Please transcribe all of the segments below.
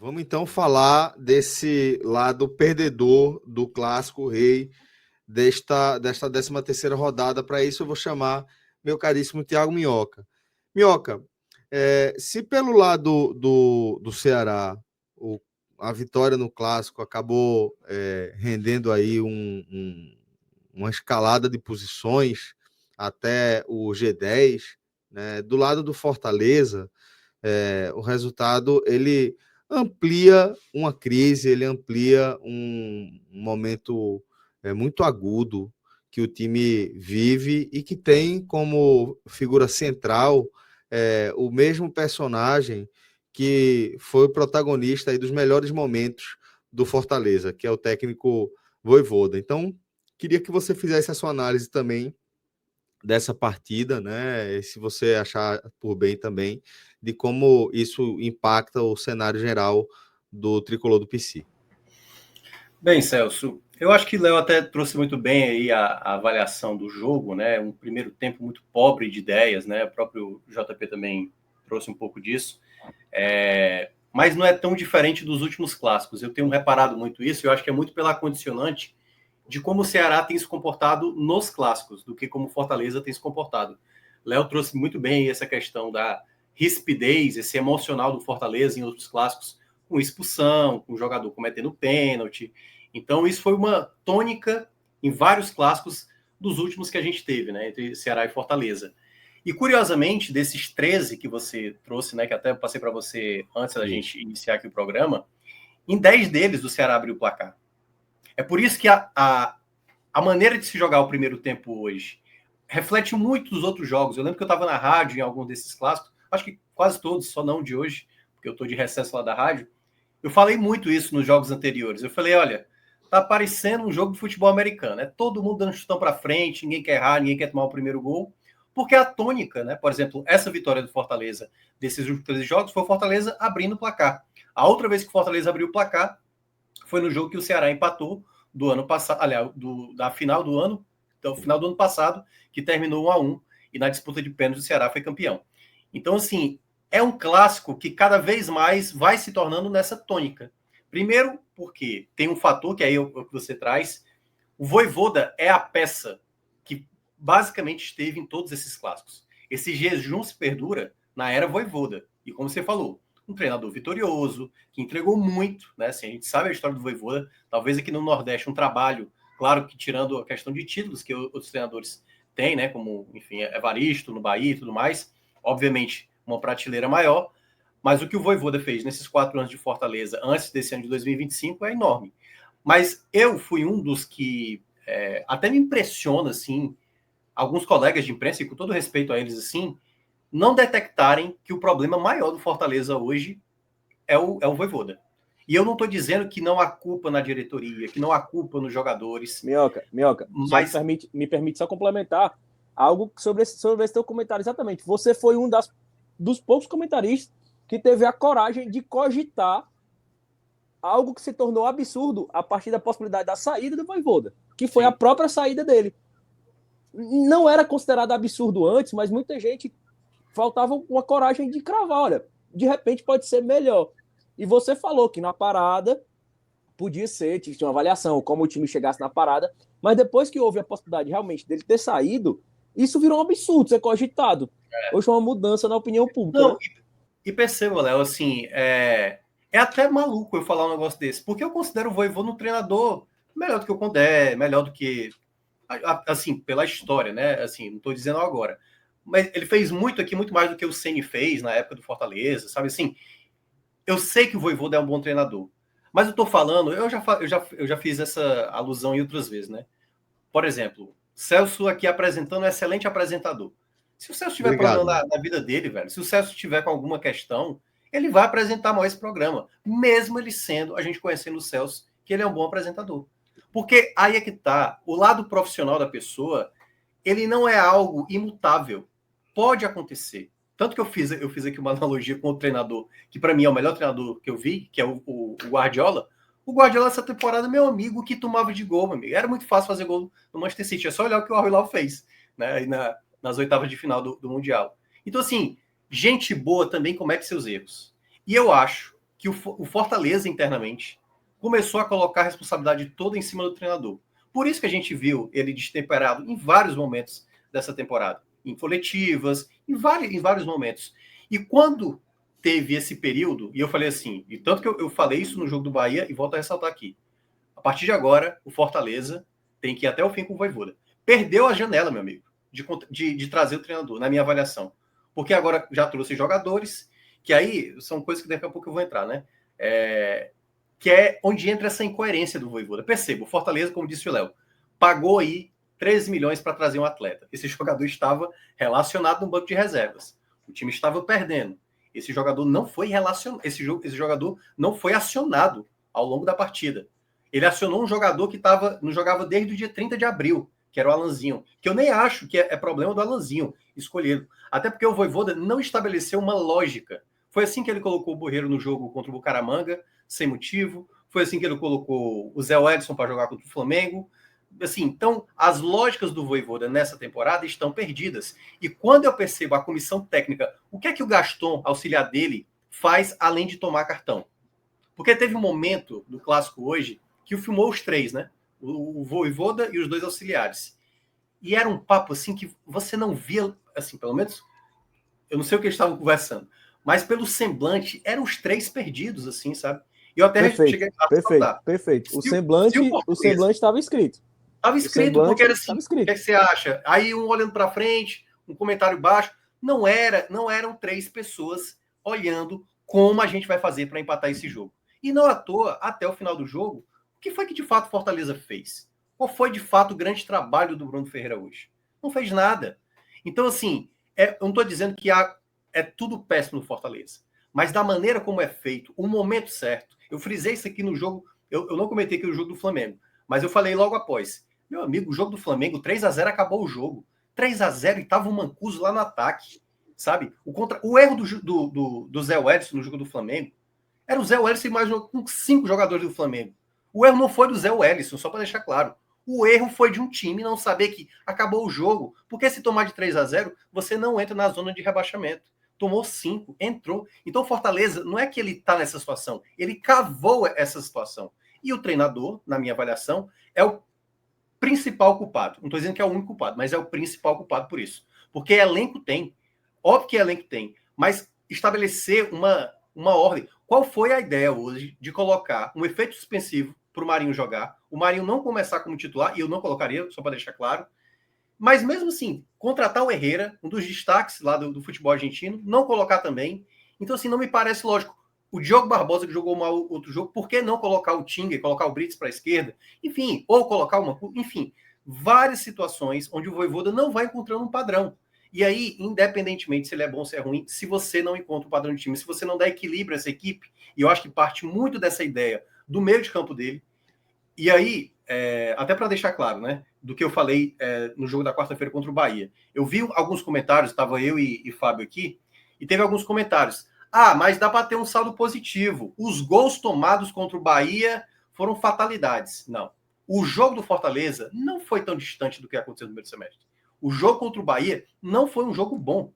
Vamos então falar desse lado perdedor do Clássico Rei desta 13ª rodada. Para isso eu vou chamar meu caríssimo Thiago Minhoca. Minhoca, se pelo lado do Ceará a vitória no Clássico acabou rendendo aí uma escalada de posições até o G10, né, do lado do Fortaleza, o resultado ele amplia uma crise, ele amplia um momento muito agudo que o time vive e que tem como figura central o mesmo personagem que foi o protagonista aí dos melhores momentos do Fortaleza, que é o técnico Vojvoda. Então, queria que você fizesse a sua análise também dessa partida, né? E se você achar por bem também, de como isso impacta o cenário geral do tricolor do PC. Bem, Celso, eu acho que o Léo até trouxe muito bem aí a avaliação do jogo, né? Um primeiro tempo muito pobre de ideias, né? O próprio JP também trouxe um pouco disso. Mas não é tão diferente dos últimos clássicos. Eu tenho reparado muito isso, eu acho que é muito pela condicionante de como o Ceará tem se comportado nos clássicos, do que como o Fortaleza tem se comportado. Léo trouxe muito bem essa questão da rispidez, esse emocional do Fortaleza em outros clássicos, com expulsão, com o jogador cometendo pênalti. Então, isso foi uma tônica em vários clássicos dos últimos que a gente teve, né, entre Ceará e Fortaleza. E, curiosamente, desses 13 que você trouxe, né, que até passei para você antes da gente iniciar aqui o programa, em 10 deles o Ceará abriu o placar. É por isso que a maneira de se jogar o primeiro tempo hoje reflete muito dos outros jogos. Eu lembro que eu estava na rádio em algum desses clássicos, acho que quase todos, só não de hoje, porque eu estou de recesso lá da rádio. Eu falei muito isso nos jogos anteriores. Eu falei, olha, tá parecendo um jogo de futebol americano. É todo mundo dando chutão para frente, ninguém quer errar, ninguém quer tomar o primeiro gol. Porque a tônica, né? Por exemplo, essa vitória do Fortaleza desses últimos 13 jogos foi o Fortaleza abrindo o placar. A outra vez que o Fortaleza abriu o placar foi no jogo que o Ceará empatou do ano passado, aliás, da final do ano, então final do ano passado, que terminou 1-1, e na disputa de pênaltis o Ceará foi campeão. Então, assim, é um clássico que cada vez mais vai se tornando nessa tônica. Primeiro, porque tem um fator que aí é o que você traz. O Vojvoda é a peça que basicamente esteve em todos esses clássicos. Esse jejum se perdura na era Vojvoda. E como você falou, um treinador vitorioso, que entregou muito, né? Assim, a gente sabe a história do Vojvoda, talvez aqui no Nordeste um trabalho, claro que tirando a questão de títulos que outros treinadores têm, né? Como, enfim, Evaristo no Bahia e tudo mais, obviamente uma prateleira maior, mas o que o Vojvoda fez nesses 4 anos de Fortaleza, antes desse ano de 2025, é enorme. Mas eu fui um dos que até me impressiona, assim, alguns colegas de imprensa, e com todo respeito a eles, assim, não detectarem que o problema maior do Fortaleza hoje é o Vojvoda. E eu não estou dizendo que não há culpa na diretoria, que não há culpa nos jogadores. Minhoca, mas... só me permite só complementar algo sobre esse teu comentário. Exatamente. Você foi um dos poucos comentaristas que teve a coragem de cogitar algo que se tornou absurdo a partir da possibilidade da saída do Vojvoda, que foi a própria saída dele. Não era considerado absurdo antes, mas muita gente faltava uma coragem de cravar, olha, de repente pode ser melhor. E você falou que na parada podia ser, tinha uma avaliação, como o time chegasse na parada, mas depois que houve a possibilidade realmente dele ter saído, isso virou um absurdo, ser cogitado. Hoje é uma mudança na opinião pública. Não, né? e perceba, Léo, assim, é até maluco eu falar um negócio desse, porque eu considero o Vojvoda um treinador melhor do que o Condé, melhor do que, assim, pela história, né? Assim, não estou dizendo agora. Mas ele fez muito aqui, muito mais do que o Ceni fez na época do Fortaleza, sabe assim? Eu sei que o Vojvoda é um bom treinador, mas eu estou falando, eu já fiz essa alusão em outras vezes, né? Por exemplo, Celso aqui apresentando, um excelente apresentador. Se o Celso tiver problema na vida dele, velho, se o Celso tiver com alguma questão, ele vai apresentar mais esse programa, mesmo ele sendo, a gente conhecendo o Celso, que ele é um bom apresentador. Porque aí é que tá, o lado profissional da pessoa, ele não é algo imutável. Pode acontecer. Tanto que eu fiz aqui uma analogia com o treinador, que para mim é o melhor treinador que eu vi, que é o Guardiola. O Guardiola, essa temporada, meu amigo, que tomava de gol, meu amigo. Era muito fácil fazer gol no Manchester City. É só olhar o que o Al-Hilal fez, né? Nas oitavas de final do Mundial. Então, assim, gente boa também comete seus erros. E eu acho que o Fortaleza, internamente, começou a colocar a responsabilidade toda em cima do treinador. Por isso que a gente viu ele destemperado em vários momentos dessa temporada. Em coletivas, em vários momentos. E quando teve esse período, e eu falei assim, e tanto que eu falei isso no jogo do Bahia, e volto a ressaltar aqui. A partir de agora, o Fortaleza tem que ir até o fim com o Vojvoda. Perdeu a janela, meu amigo, de trazer o treinador, na minha avaliação. Porque agora já trouxe jogadores, que aí são coisas que daqui a pouco eu vou entrar, né? Que é onde entra essa incoerência do Vojvoda. Perceba, o Fortaleza, como disse o Léo, pagou aí 13 milhões para trazer um atleta. Esse jogador estava relacionado no banco de reservas. O time estava perdendo. Esse jogador não foi relacionado. Esse jogador não foi acionado ao longo da partida. Ele acionou um jogador que não jogava desde o dia 30 de abril, que era o Alanzinho. Que eu nem acho que é problema do Alanzinho escolhido. Até porque o Vojvoda não estabeleceu uma lógica. Foi assim que ele colocou o Borreiro no jogo contra o Bucaramanga, sem motivo. Foi assim que ele colocou o Zé Wellison para jogar contra o Flamengo. Assim, então, as lógicas do Vojvoda nessa temporada estão perdidas. E quando eu percebo a comissão técnica, o que é que o Gaston, auxiliar dele, faz além de tomar cartão? Porque teve um momento do Clássico hoje que filmou os três, né? O Vojvoda e os dois auxiliares. E era um papo assim que você não via, assim, pelo menos, eu não sei o que eles estavam conversando, mas pelo semblante, eram os três perdidos, assim, sabe? E eu até cheguei a falar. Perfeito. O semblante estava escrito. Estava escrito, porque era assim, o que você acha? Aí um olhando para frente, um comentário baixo. Não eram três pessoas olhando como a gente vai fazer para empatar esse jogo. E não à toa, até o final do jogo, o que foi que de fato o Fortaleza fez? Qual foi de fato o grande trabalho do Bruno Ferreira hoje? Não fez nada. Então, assim, eu não estou dizendo que é tudo péssimo no Fortaleza, mas da maneira como é feito, o momento certo. Eu frisei isso aqui no jogo, eu não comentei aqui no jogo do Flamengo, mas eu falei logo após. Meu amigo, o jogo do Flamengo, 3-0, acabou o jogo. 3-0 e tava o Mancuso lá no ataque, sabe? O erro do Zé Wellison no jogo do Flamengo era o Zé Wellison e mais com 5 jogadores do Flamengo. O erro não foi do Zé Wellison, só para deixar claro. O erro foi de um time não saber que acabou o jogo. Porque se tomar de 3-0, você não entra na zona de rebaixamento. Tomou 5, entrou. Então o Fortaleza, não é que ele está nessa situação, ele cavou essa situação. E o treinador, na minha avaliação, é o principal culpado. Não estou dizendo que é o único culpado, mas é o principal culpado por isso. Porque elenco tem. Óbvio que elenco tem. Mas estabelecer uma ordem. Qual foi a ideia hoje de colocar um efeito suspensivo para o Marinho jogar? O Marinho não começar como titular, e eu não colocaria, só para deixar claro. Mas mesmo assim, contratar o Herrera, um dos destaques lá do futebol argentino, não colocar também. Então, assim, não me parece lógico. O Diogo Barbosa, que jogou mal outro jogo, por que não colocar o Tinga, colocar o Brits para a esquerda? Enfim, ou colocar uma... Enfim, várias situações onde o Vojvoda não vai encontrando um padrão. E aí, independentemente se ele é bom ou se é ruim, se você não encontra um padrão de time, se você não dá equilíbrio a essa equipe, e eu acho que parte muito dessa ideia do meio de campo dele, e aí, até para deixar claro, né, do que eu falei no jogo da quarta-feira contra o Bahia, eu vi alguns comentários, estava eu e Fábio aqui, e teve alguns comentários. Mas dá para ter um saldo positivo. Os gols tomados contra o Bahia foram fatalidades. Não. O jogo do Fortaleza não foi tão distante do que aconteceu no primeiro semestre. O jogo contra o Bahia não foi um jogo bom.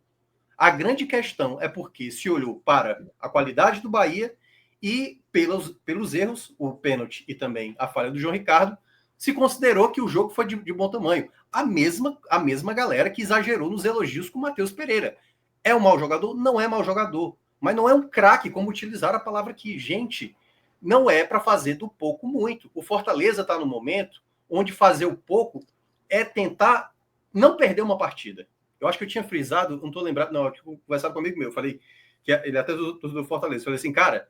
A grande questão é porque se olhou para a qualidade do Bahia e pelos erros, o pênalti e também a falha do João Ricardo, se considerou que o jogo foi de bom tamanho. A mesma galera que exagerou nos elogios com o Matheus Pereira. É um mau jogador? Não é mau jogador. Mas não é um craque, como utilizar a palavra aqui. Gente, não é para fazer do pouco muito. O Fortaleza está no momento onde fazer o pouco é tentar não perder uma partida. Eu acho que eu tinha frisado, não estou lembrado, não, eu tinha conversado com um amigo meu, eu falei, que ele até do Fortaleza, eu falei assim, cara,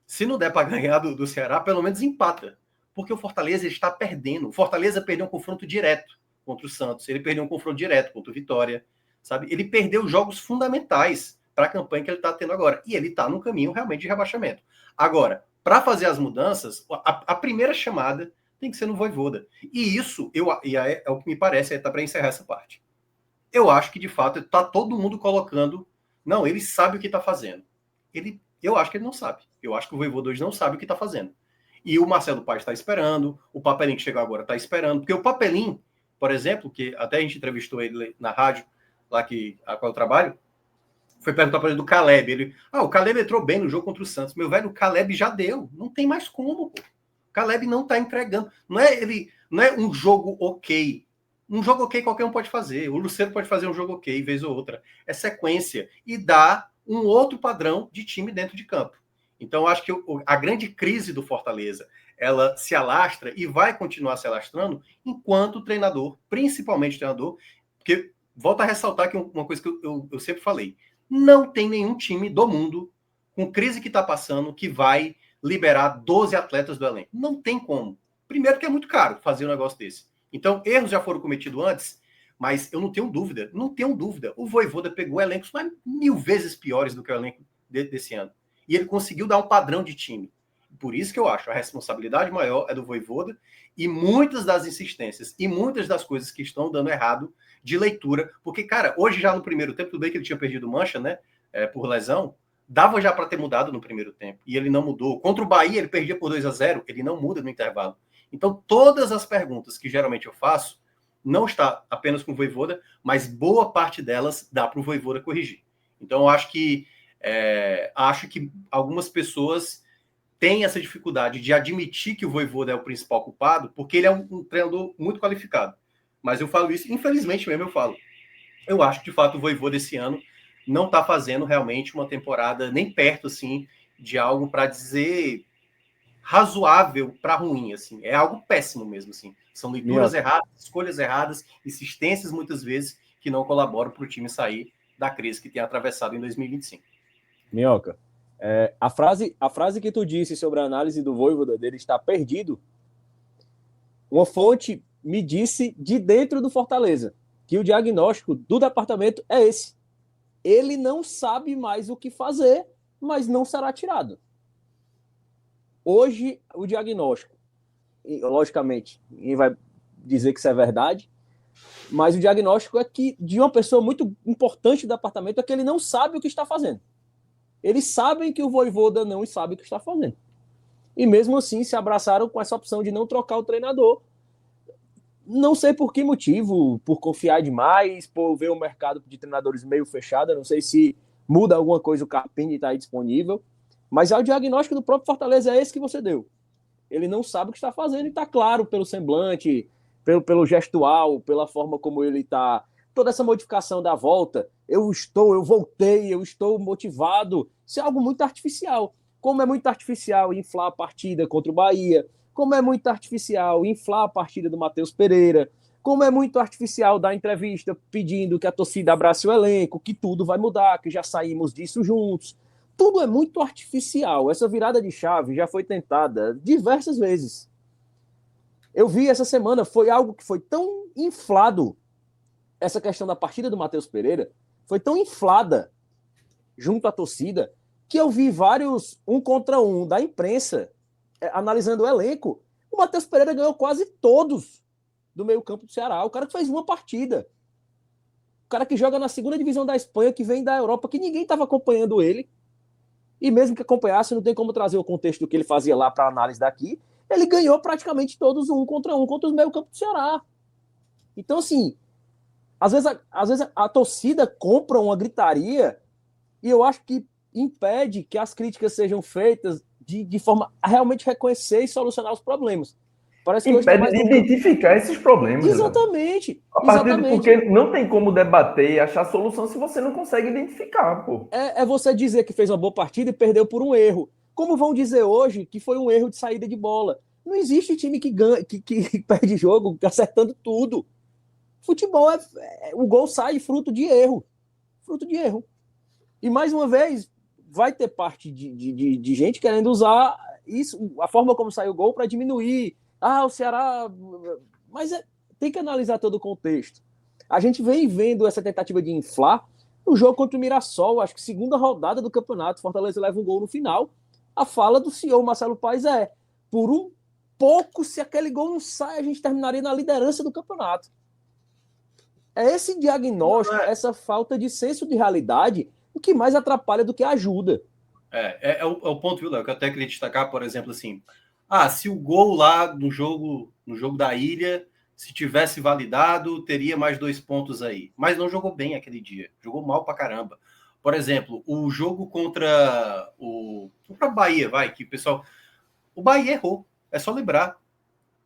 se não der para ganhar do Ceará, pelo menos empata. Porque o Fortaleza está perdendo. O Fortaleza perdeu um confronto direto contra o Santos, ele perdeu um confronto direto contra o Vitória, sabe? Ele perdeu jogos fundamentais para a campanha que ele está tendo agora. E ele está no caminho realmente de rebaixamento. Agora, para fazer as mudanças, a primeira chamada tem que ser no Vojvoda. E isso é o que me parece, está para encerrar essa parte. Eu acho que, de fato, está todo mundo colocando... Não, ele sabe o que está fazendo. Eu acho que ele não sabe. Eu acho que o Vojvoda hoje não sabe o que está fazendo. E o Marcelo Paes está esperando, o Papelinho que chegou agora está esperando, porque o Papelinho, por exemplo, que até a gente entrevistou ele na rádio, lá a qual eu trabalho, Foi perguntar para ele do Caleb. O Caleb entrou bem no jogo contra o Santos. Meu velho, o Caleb já deu. Não tem mais como, pô. O Caleb não tá entregando. Não é um jogo ok. Um jogo ok qualquer um pode fazer. O Luceiro pode fazer um jogo ok, vez ou outra. É sequência. E dá um outro padrão de time dentro de campo. Então, eu acho que a grande crise do Fortaleza, ela se alastra e vai continuar se alastrando enquanto o treinador, principalmente o treinador, porque, volto a ressaltar que uma coisa que eu sempre falei, não tem nenhum time do mundo, com crise que está passando, que vai liberar 12 atletas do elenco. Não tem como. Primeiro que é muito caro fazer um negócio desse. Então, erros já foram cometidos antes, mas eu não tenho dúvida. O Vojvoda pegou elencos mais 1000 vezes piores do que o elenco desse ano. E ele conseguiu dar um padrão de time. Por isso que eu acho a responsabilidade maior é do Vojvoda e muitas das insistências e muitas das coisas que estão dando errado de leitura. Porque, cara, hoje já no primeiro tempo, tudo bem que ele tinha perdido mancha, né? Por lesão, dava já para ter mudado no primeiro tempo. E ele não mudou. Contra o Bahia, ele perdia por 2-0, ele não muda no intervalo. Então, todas as perguntas que geralmente eu faço, não está apenas com o Vojvoda, mas boa parte delas dá para o Vojvoda corrigir. Então, eu acho que algumas pessoas têm essa dificuldade de admitir que o Vojvoda é o principal culpado, porque ele é um treinador muito qualificado. Mas eu falo isso, infelizmente mesmo eu falo. Eu acho que, de fato, o Vojvoda esse ano não está fazendo realmente uma temporada nem perto, assim, de algo para dizer razoável para ruim, assim. É algo péssimo mesmo, assim. São leituras erradas, escolhas erradas, insistências, muitas vezes, que não colaboram para o time sair da crise que tem atravessado em 2025. Minhoca, a frase que tu disse sobre a análise do Vojvoda, dele estar perdido, uma fonte me disse de dentro do Fortaleza que o diagnóstico do departamento é esse. Ele não sabe mais o que fazer, mas não será tirado. Hoje, o diagnóstico, logicamente, ninguém vai dizer que isso é verdade, mas o diagnóstico é que de uma pessoa muito importante do departamento é que ele não sabe o que está fazendo. Eles sabem que o Vojvoda não sabe o que está fazendo. E mesmo assim se abraçaram com essa opção de não trocar o treinador. Não sei por que motivo, por confiar demais, por ver o mercado de treinadores meio fechado, não sei se muda alguma coisa, o Carpini está aí disponível, mas o diagnóstico do próprio Fortaleza é esse que você deu. Ele não sabe o que está fazendo e está claro pelo semblante, pelo gestual, pela forma como ele está. Toda essa modificação da volta, eu voltei, eu estou motivado, isso é algo muito artificial. Como é muito artificial inflar a partida contra o Bahia, como é muito artificial inflar a partida do Matheus Pereira, como é muito artificial dar entrevista pedindo que a torcida abrace o elenco, que tudo vai mudar, que já saímos disso juntos. Tudo é muito artificial. Essa virada de chave já foi tentada diversas vezes. Eu vi essa semana, foi algo que foi tão inflado, essa questão da partida do Matheus Pereira, foi tão inflada junto à torcida, que eu vi vários 1 contra 1 da imprensa analisando o elenco. O Matheus Pereira ganhou quase todos do meio campo do Ceará. O cara que fez uma partida. O cara que joga na 2ª divisão da Espanha, que vem da Europa, que ninguém estava acompanhando ele. E mesmo que acompanhasse, não tem como trazer o contexto do que ele fazia lá para análise daqui. Ele ganhou praticamente todos 1 contra 1 contra os meio campo do Ceará. Então, assim, às vezes a torcida compra uma gritaria e eu acho que impede que as críticas sejam feitas de forma a realmente reconhecer e solucionar os problemas. Parece que impede de identificar esses problemas. Exatamente. Porque não tem como debater e achar solução se você não consegue identificar, pô. É você dizer que fez uma boa partida e perdeu por um erro. Como vão dizer hoje que foi um erro de saída de bola? Não existe time que ganha, que perde jogo acertando tudo. Futebol o gol sai fruto de erro. Fruto de erro. E mais uma vez, vai ter parte de gente querendo usar isso, a forma como saiu o gol para diminuir. O Ceará... Mas tem que analisar todo o contexto. A gente vem vendo essa tentativa de inflar no jogo contra o Mirassol, acho que 2ª rodada do campeonato, Fortaleza leva um gol no final. A fala do CEO Marcelo Paes por um pouco, se aquele gol não sai, a gente terminaria na liderança do campeonato. É esse diagnóstico, essa falta de senso de realidade, o que mais atrapalha do que ajuda. É o ponto, viu, Léo, que eu até queria destacar, por exemplo, assim, se o gol lá no jogo da Ilha, se tivesse validado, teria mais 2 pontos aí. Mas não jogou bem aquele dia, jogou mal pra caramba. Por exemplo, o jogo contra o Bahia, que o pessoal... O Bahia errou, é só lembrar.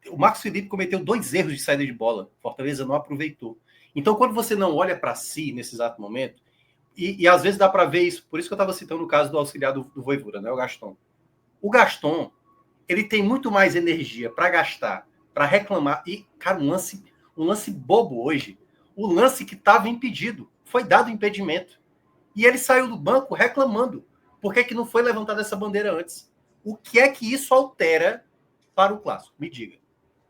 O Marcos Felipe cometeu 2 erros de saída de bola. Fortaleza não aproveitou. Então, quando você não olha para si nesse exato momento, e às vezes dá para ver isso, por isso que eu estava citando o caso do auxiliar do Vojvoda, né, o Gaston. O Gaston, ele tem muito mais energia para gastar, para reclamar. E, cara, um lance bobo hoje. O lance que estava impedido. Foi dado impedimento. E ele saiu do banco reclamando. Por que não foi levantada essa bandeira antes? O que é que isso altera para o clássico? Me diga.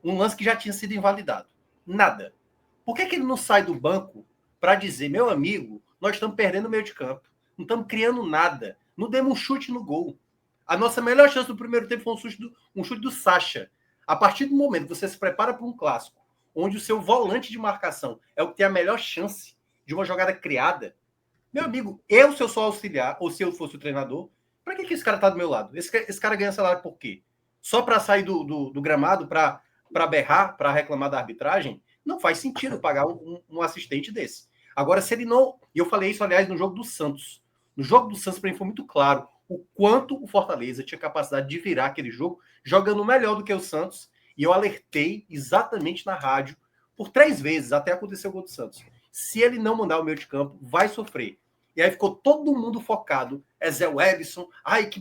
Um lance que já tinha sido invalidado. Nada. Por que ele não sai do banco para dizer, meu amigo, nós estamos perdendo o meio de campo. Não estamos criando nada. Não demos um chute no gol. A nossa melhor chance do primeiro tempo foi um chute do Sacha. A partir do momento que você se prepara para um clássico, onde o seu volante de marcação é o que tem a melhor chance de uma jogada criada, meu amigo, se eu sou auxiliar, ou se eu fosse o treinador, para que esse cara tá do meu lado? Esse cara ganha salário por quê? Só para sair do gramado, para berrar, para reclamar da arbitragem? Não faz sentido pagar um assistente desse. Agora, se ele não... E eu falei isso, aliás, no jogo do Santos. No jogo do Santos, para mim, foi muito claro o quanto o Fortaleza tinha capacidade de virar aquele jogo, jogando melhor do que o Santos. E eu alertei exatamente na rádio por 3 vezes, até acontecer o gol do Santos. Se ele não mandar o meio de campo, vai sofrer. E aí ficou todo mundo focado. É Zé Wellison.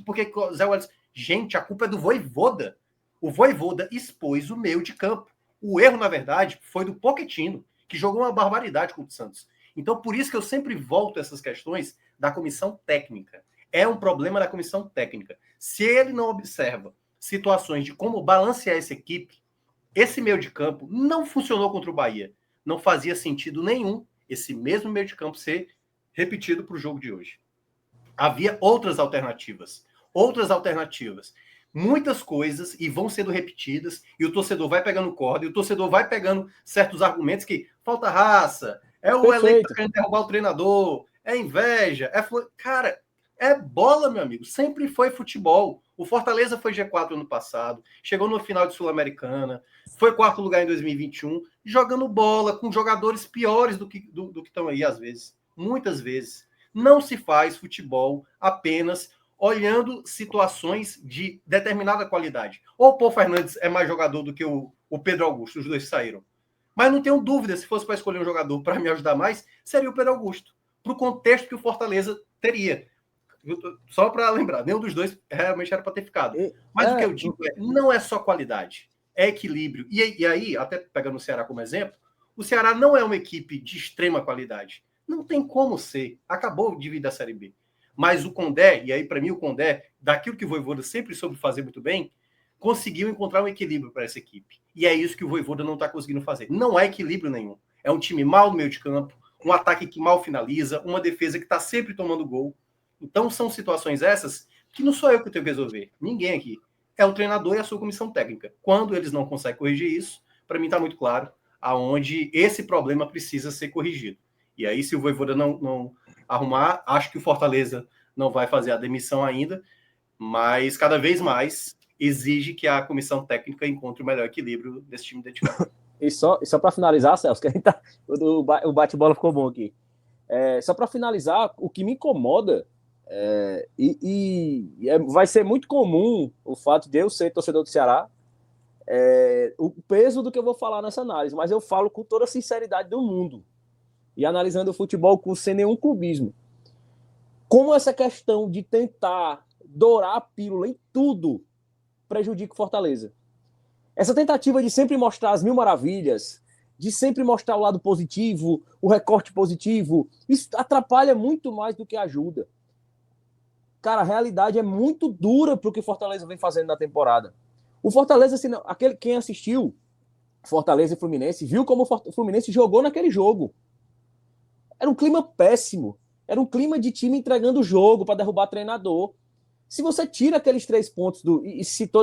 Por que Zé Wellison? Gente, a culpa é do Vojvoda. O Vojvoda expôs o meio de campo. O erro, na verdade, foi do Pochettino, que jogou uma barbaridade contra o Santos. Então, por isso que eu sempre volto a essas questões da comissão técnica. É um problema da comissão técnica. Se ele não observa situações de como balancear essa equipe, esse meio de campo não funcionou contra o Bahia. Não fazia sentido nenhum esse mesmo meio de campo ser repetido para o jogo de hoje. Havia outras alternativas. Muitas coisas e vão sendo repetidas, e o torcedor vai pegando corda, e o torcedor vai pegando certos argumentos que falta raça, é o elenco que quer derrubar o treinador, é inveja, cara, é bola, meu amigo, sempre foi futebol. O Fortaleza foi G4 ano passado, chegou no final de Sul-Americana, foi 4º lugar em 2021, jogando bola com jogadores piores do que estão aí às vezes, muitas vezes. Não se faz futebol apenas olhando situações de determinada qualidade. Ou o Paul Fernandes é mais jogador do que o Pedro Augusto, os dois saíram. Mas não tenho dúvida, se fosse para escolher um jogador para me ajudar mais, seria o Pedro Augusto, para o contexto que o Fortaleza teria. Só para lembrar, nenhum dos dois realmente era para ter ficado. Mas o que eu digo não é só qualidade, é equilíbrio. E aí, até pegando o Ceará como exemplo, o Ceará não é uma equipe de extrema qualidade. Não tem como ser. Acabou de vir da Série B. Mas o Condé, e aí para mim o Condé, daquilo que o Vojvoda sempre soube fazer muito bem, conseguiu encontrar um equilíbrio para essa equipe. E é isso que o Vojvoda não está conseguindo fazer. Não há equilíbrio nenhum. É um time mal no meio de campo, um ataque que mal finaliza, uma defesa que está sempre tomando gol. Então são situações essas que não sou eu que tenho que resolver. Ninguém aqui. É o treinador e a sua comissão técnica. Quando eles não conseguem corrigir isso, para mim está muito claro aonde esse problema precisa ser corrigido. E aí, se o Vojvoda não arrumar, acho que o Fortaleza não vai fazer a demissão ainda, mas cada vez mais exige que a comissão técnica encontre o melhor equilíbrio desse time dedicado. E só para finalizar, Celso, que a gente o bate-bola ficou bom aqui. Só para finalizar, o que me incomoda, vai ser muito comum o fato de eu ser torcedor do Ceará, o peso do que eu vou falar nessa análise, mas eu falo com toda a sinceridade do mundo. E analisando o futebol sem nenhum clubismo. Como essa questão de tentar dourar a pílula em tudo prejudica o Fortaleza. Essa tentativa de sempre mostrar as mil maravilhas, de sempre mostrar o lado positivo, o recorte positivo, isso atrapalha muito mais do que ajuda. Cara, a realidade é muito dura para o que o Fortaleza vem fazendo na temporada. O Fortaleza, assim, quem assistiu Fortaleza e Fluminense, viu como o Fluminense jogou naquele jogo. Era um clima péssimo. Era um clima de time entregando o jogo para derrubar treinador. Se você tira aqueles 3 pontos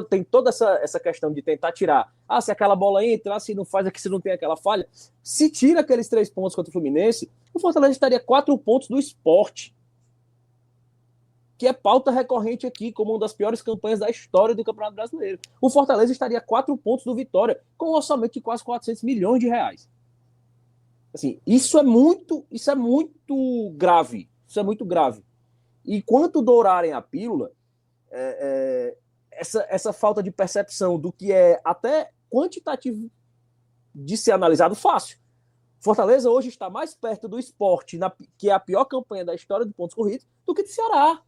tem toda essa questão de tentar tirar, se aquela bola entra, se não faz aqui, se não tem aquela falha, se tira aqueles 3 pontos contra o Fluminense, o Fortaleza estaria 4 pontos do Sport, que é pauta recorrente aqui como uma das piores campanhas da história do Campeonato Brasileiro. O Fortaleza estaria 4 pontos do Vitória, com um orçamento de quase 400 milhões de reais. Assim, isso é muito grave. Isso é muito grave. E quanto dourarem a pílula, essa falta de percepção do que é até quantitativo de ser analisado fácil. Fortaleza hoje está mais perto do Sport, que é a pior campanha da história de pontos corridos, do que do Ceará,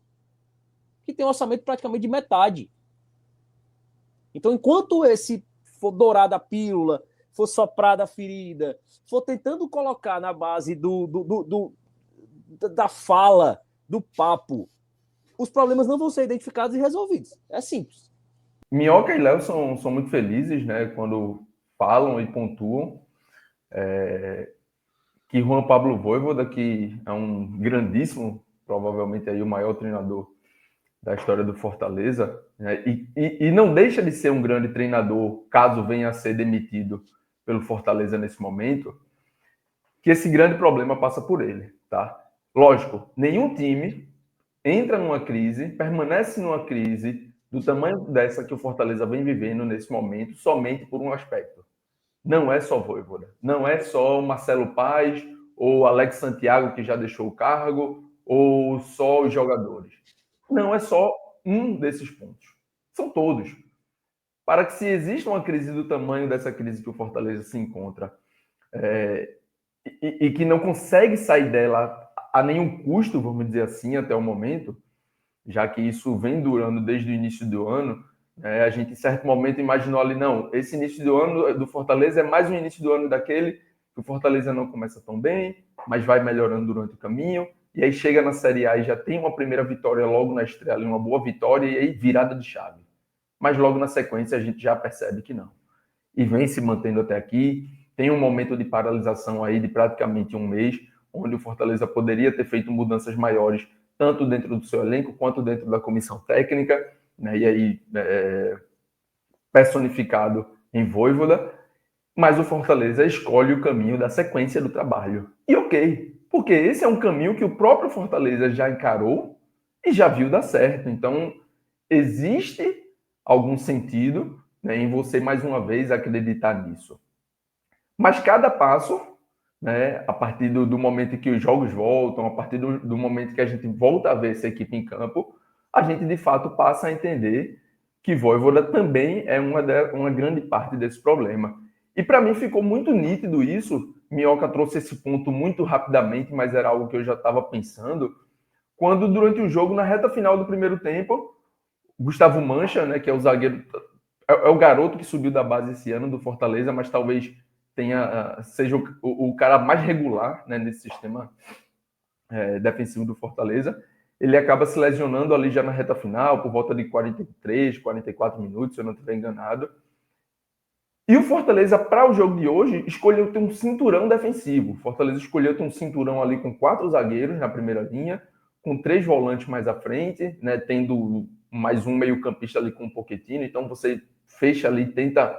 que tem um orçamento praticamente de metade. Então, enquanto esse for dourada a pílula, for soprada a ferida, for tentando colocar na base da fala, do papo, os problemas não vão ser identificados e resolvidos. É simples. Minhoca e Léo são muito felizes, né, quando falam e pontuam que Juan Pablo Vojvoda, que é um grandíssimo, provavelmente aí o maior treinador da história do Fortaleza, né, e não deixa de ser um grande treinador, caso venha a ser demitido pelo Fortaleza nesse momento, que esse grande problema passa por ele, tá? Lógico, nenhum time entra numa crise, permanece numa crise do tamanho dessa que o Fortaleza vem vivendo nesse momento, somente por um aspecto. Não é só Vojvoda, não é só o Marcelo Paz ou Alex Santiago, que já deixou o cargo, ou só os jogadores. Não é só um desses pontos. São todos. Para que se exista uma crise do tamanho dessa crise que o Fortaleza se encontra, e que não consegue sair dela a nenhum custo, vamos dizer assim, até o momento, já que isso vem durando desde o início do ano, a gente em certo momento imaginou ali, não, esse início do ano do Fortaleza é mais um início do ano daquele, que o Fortaleza não começa tão bem, mas vai melhorando durante o caminho, e aí chega na Série A e já tem uma primeira vitória logo na estreia, uma boa vitória, e aí virada de chave. Mas logo na sequência a gente já percebe que não. E vem se mantendo até aqui, tem um momento de paralisação aí de praticamente um mês, onde o Fortaleza poderia ter feito mudanças maiores, tanto dentro do seu elenco, quanto dentro da comissão técnica, né? E aí personificado em Vojvoda, mas o Fortaleza escolhe o caminho da sequência do trabalho. E ok, porque esse é um caminho que o próprio Fortaleza já encarou e já viu dar certo. Então, existe algum sentido, né, em você, mais uma vez, acreditar nisso. Mas cada passo, né, a partir do momento em que os jogos voltam, a partir do momento que a gente volta a ver essa equipe em campo, a gente, de fato, passa a entender que Vojvoda também é uma grande parte desse problema. E para mim ficou muito nítido isso. Minhoca trouxe esse ponto muito rapidamente, mas era algo que eu já estava pensando, quando durante o jogo, na reta final do primeiro tempo, Gustavo Mancha, né, que é o zagueiro, é o garoto que subiu da base esse ano do Fortaleza, mas talvez seja o cara mais regular, né, nesse sistema defensivo do Fortaleza. Ele acaba se lesionando ali já na reta final, por volta de 43, 44 minutos, se eu não estiver enganado. E o Fortaleza, para o jogo de hoje, escolheu ter um cinturão defensivo. O Fortaleza escolheu ter um cinturão ali com 4 zagueiros na primeira linha, com 3 volantes mais à frente, né, tendo mais um meio-campista ali com o Pochettino. Então você fecha ali, tenta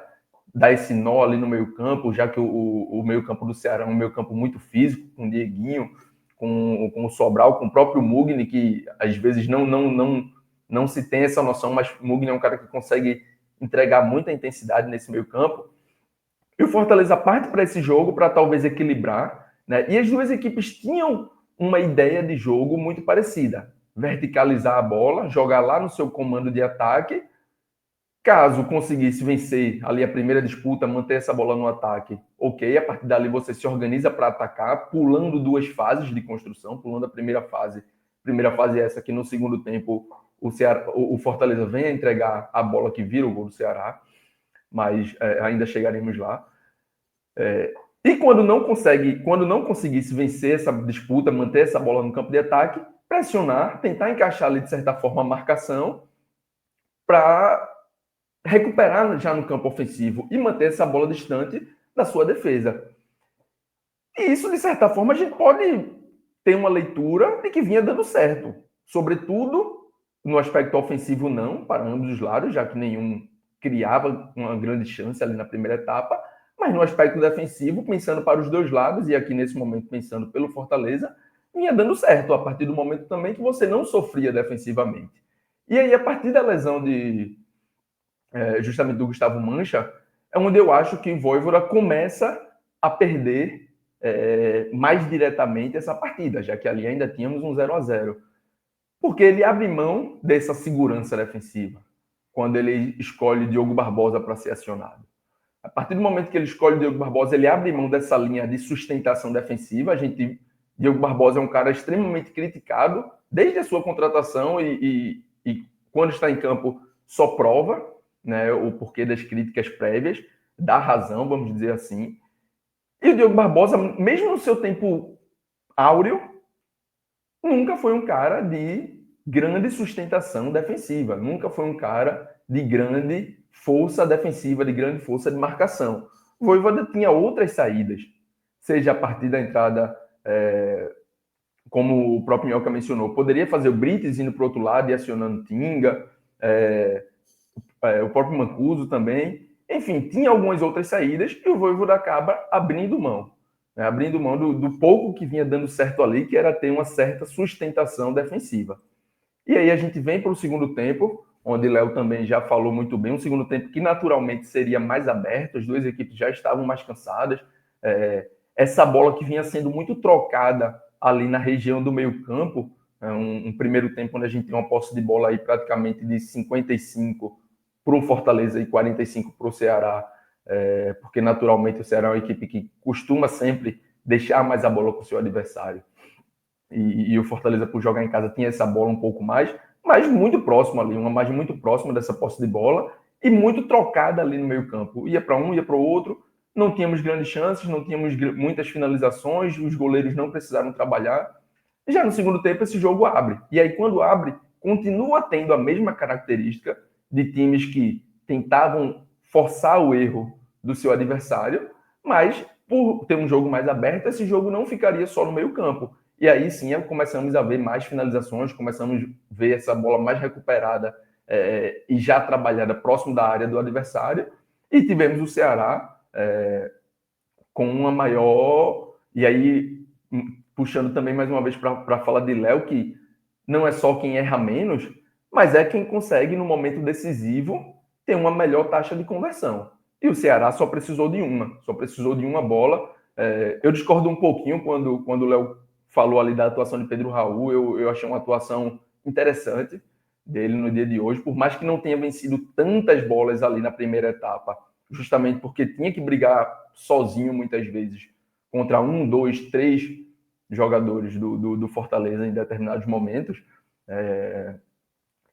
dar esse nó ali no meio-campo, já que o meio-campo do Ceará é um meio-campo muito físico, com o Dieguinho, com o Sobral, com o próprio Mugni, que às vezes não se tem essa noção, mas o Mugni é um cara que consegue entregar muita intensidade nesse meio-campo. E o Fortaleza parte para esse jogo para talvez equilibrar, né? E as duas equipes tinham uma ideia de jogo muito parecida. Verticalizar a bola, jogar lá no seu comando de ataque. Caso conseguisse vencer ali a primeira disputa, manter essa bola no ataque, ok. A partir dali você se organiza para atacar, pulando 2 fases de construção, pulando a primeira fase. Primeira fase é essa que no segundo tempo o Fortaleza vem a entregar a bola que vira o gol do Ceará, mas ainda chegaremos lá. E quando não conseguisse vencer essa disputa, manter essa bola no campo de ataque, pressionar, tentar encaixar ali de certa forma a marcação para recuperar já no campo ofensivo e manter essa bola distante da sua defesa. E isso, de certa forma, a gente pode ter uma leitura de que vinha dando certo. Sobretudo, no aspecto ofensivo não, para ambos os lados, já que nenhum criava uma grande chance ali na primeira etapa, mas no aspecto defensivo, pensando para os dois lados, e aqui nesse momento pensando pelo Fortaleza, vinha dando certo, a partir do momento também que você não sofria defensivamente. E aí, a partir da lesão justamente do Gustavo Mancha, é onde eu acho que Vojvoda começa a perder mais diretamente essa partida, já que ali ainda tínhamos um 0-0. Porque ele abre mão dessa segurança defensiva quando ele escolhe Diogo Barbosa para ser acionado. A partir do momento que ele escolhe Diogo Barbosa, ele abre mão dessa linha de sustentação defensiva. Diogo Barbosa é um cara extremamente criticado desde a sua contratação e quando está em campo só prova, né, o porquê das críticas prévias, dá razão, vamos dizer assim. E o Diogo Barbosa, mesmo no seu tempo áureo, nunca foi um cara de grande sustentação defensiva, nunca foi um cara de grande força defensiva, de grande força de marcação. O Vojvoda tinha outras saídas, seja a partir da entrada, como o próprio Minhoca mencionou, poderia fazer o Brites indo para o outro lado e acionando Tinga, o próprio Mancuso também. Enfim, tinha algumas outras saídas e o Vojvoda acaba abrindo mão. Né? Abrindo mão do pouco que vinha dando certo ali, que era ter uma certa sustentação defensiva. E aí a gente vem para o segundo tempo, onde Léo também já falou muito bem, um segundo tempo que naturalmente seria mais aberto, as duas equipes já estavam mais cansadas. Essa bola que vinha sendo muito trocada ali na região do meio-campo, um primeiro tempo onde a gente tem uma posse de bola aí praticamente de 55 para o Fortaleza e 45 para o Ceará, porque naturalmente o Ceará é uma equipe que costuma sempre deixar mais a bola com o seu adversário. E o Fortaleza, por jogar em casa, tinha essa bola um pouco mais, mas muito próximo ali, uma margem muito próxima dessa posse de bola e muito trocada ali no meio-campo. Ia para um, ia para o outro, não tínhamos grandes chances, não tínhamos muitas finalizações, os goleiros não precisaram trabalhar. Já no segundo tempo, esse jogo abre. E aí, quando abre, continua tendo a mesma característica de times que tentavam forçar o erro do seu adversário, mas por ter um jogo mais aberto, esse jogo não ficaria só no meio-campo. E aí sim começamos a ver mais finalizações, começamos a ver essa bola mais recuperada e já trabalhada próximo da área do adversário. E tivemos o Ceará com uma maior... E aí, puxando também mais uma vez para falar de Léo, que não é só quem erra menos, mas é quem consegue, no momento decisivo, ter uma melhor taxa de conversão. E o Ceará só precisou de uma bola. Eu discordo um pouquinho quando o Léo falou ali da atuação de Pedro Raul. Eu achei uma atuação interessante dele no dia de hoje, por mais que não tenha vencido tantas bolas ali na primeira etapa, justamente porque tinha que brigar sozinho muitas vezes contra 1, 2, 3 jogadores do Fortaleza em determinados momentos,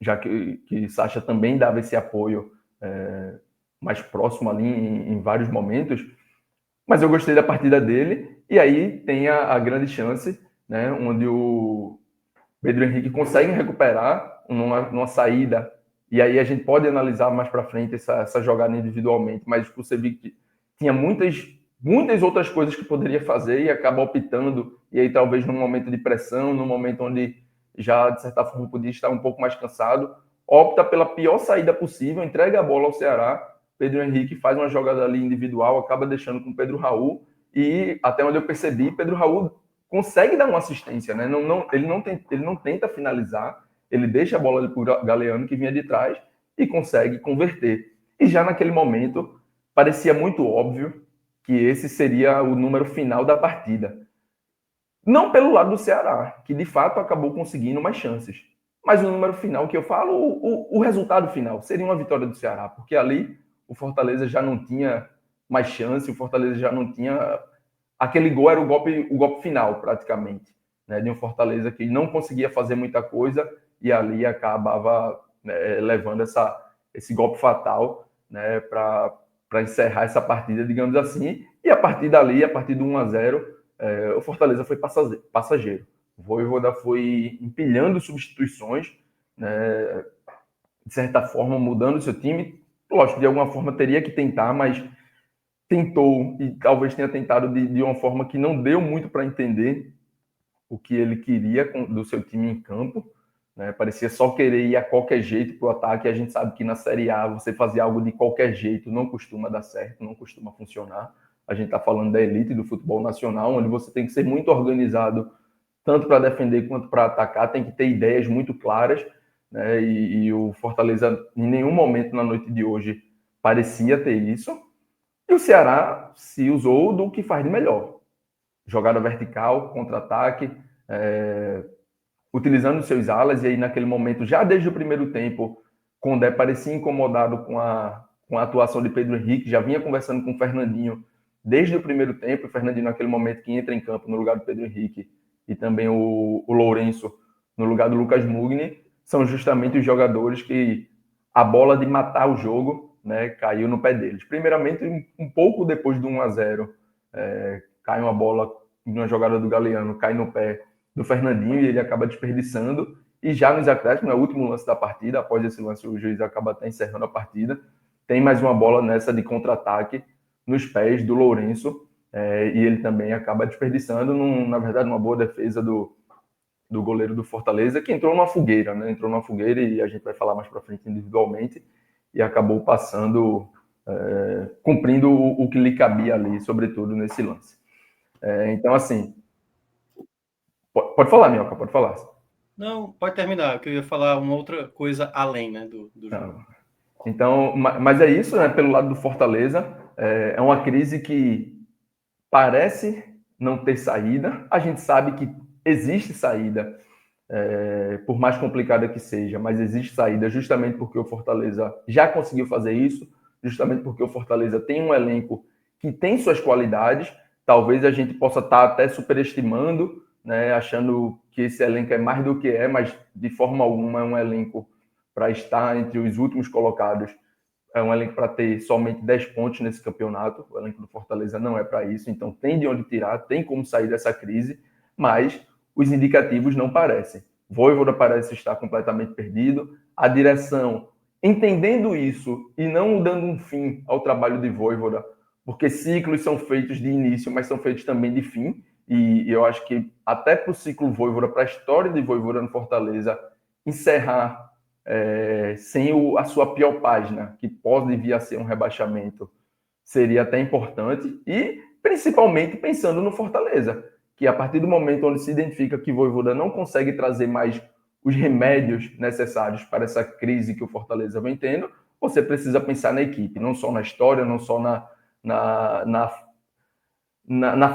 já que Sacha também dava esse apoio mais próximo ali em vários momentos. Mas eu gostei da partida dele, e aí tem a grande chance, né, onde o Pedro Henrique consegue recuperar numa saída, e aí a gente pode analisar mais para frente essa jogada individualmente, mas você viu que tinha muitas outras coisas que poderia fazer e acaba optando, e aí talvez num momento de pressão, num momento onde já, de certa forma, podia estar um pouco mais cansado, opta pela pior saída possível, entrega a bola ao Ceará. Pedro Henrique faz uma jogada ali individual, acaba deixando com o Pedro Raul, e até onde eu percebi, Pedro Raul consegue dar uma assistência, né? Ele não tenta finalizar, ele deixa a bola ali para o Galeano, que vinha de trás, e consegue converter. E já naquele momento, parecia muito óbvio que esse seria o número final da partida. Não pelo lado do Ceará, que de fato acabou conseguindo mais chances, mas o número final que eu falo, o resultado final, seria uma vitória do Ceará, porque ali o Fortaleza já não tinha mais chance, o Fortaleza já não tinha... Aquele gol era o golpe final, praticamente, né, de um Fortaleza que não conseguia fazer muita coisa e ali acabava levando esse golpe fatal, né, para encerrar essa partida, digamos assim. E a partir dali, a partir do 1-0, o Fortaleza foi passageiro. O Vojvoda foi empilhando substituições, né, de certa forma, mudando o seu time. Lógico, de alguma forma teria que tentar, mas tentou e talvez tenha tentado de uma forma que não deu muito para entender o que ele queria do seu time em campo, né? Parecia só querer ir a qualquer jeito para o ataque. A gente sabe que na Série A você fazer algo de qualquer jeito não costuma dar certo, não costuma funcionar. A gente está falando da elite do futebol nacional, onde você tem que ser muito organizado, tanto para defender quanto para atacar, tem que ter ideias muito claras, né? E o Fortaleza, em nenhum momento na noite de hoje, parecia ter isso. E o Ceará se usou do que faz de melhor. jogada vertical, contra-ataque, utilizando seus alas, e aí naquele momento, já desde o primeiro tempo, Condé parecia incomodado com a atuação de Pedro Henrique, já vinha conversando com o Fernandinho desde o primeiro tempo, o Fernandinho naquele momento que entra em campo no lugar do Pedro Henrique, e também o Lourenço no lugar do Lucas Mugni, são justamente os jogadores que a bola de matar o jogo, né, caiu no pé deles. Primeiramente, um pouco depois do 1-0, cai uma bola numa jogada do Galeano, cai no pé do Fernandinho e ele acaba desperdiçando. E já nos acréscimos, no último lance da partida, após esse lance o juiz acaba até encerrando a partida, tem mais uma bola nessa de contra-ataque nos pés do Lourenço, e ele também acaba desperdiçando, na verdade, uma boa defesa do goleiro do Fortaleza, que entrou numa fogueira, né? Entrou numa fogueira e a gente vai falar mais para frente individualmente, e acabou passando, cumprindo o que lhe cabia ali, sobretudo nesse lance. Então, assim, pode falar, Minhoca, pode falar. Não, pode terminar, que eu ia falar uma outra coisa além, né, do jogo. Então, mas é isso, né? Pelo lado do Fortaleza, é uma crise que parece não ter saída. A gente sabe que existe saída, por mais complicada que seja, mas existe saída justamente porque o Fortaleza já conseguiu fazer isso, justamente porque o Fortaleza tem um elenco que tem suas qualidades. Talvez a gente possa estar até superestimando, né, achando que esse elenco é mais do que é, mas de forma alguma é um elenco para estar entre os últimos colocados, é um elenco para ter somente 10 pontos nesse campeonato. O elenco do Fortaleza não é para isso, então tem de onde tirar, tem como sair dessa crise, mas os indicativos não parecem. Vojvoda parece estar completamente perdido, a direção, entendendo isso e não dando um fim ao trabalho de Vojvoda, porque ciclos são feitos de início, mas são feitos também de fim, e eu acho que até para o ciclo Vojvoda, para a história de Vojvoda no Fortaleza, encerrar sem a sua pior página, que pode vir a ser um rebaixamento, seria até importante, e principalmente pensando no Fortaleza, que a partir do momento onde se identifica que Vojvoda não consegue trazer mais os remédios necessários para essa crise que o Fortaleza vem tendo, você precisa pensar na equipe, não só na história, não só na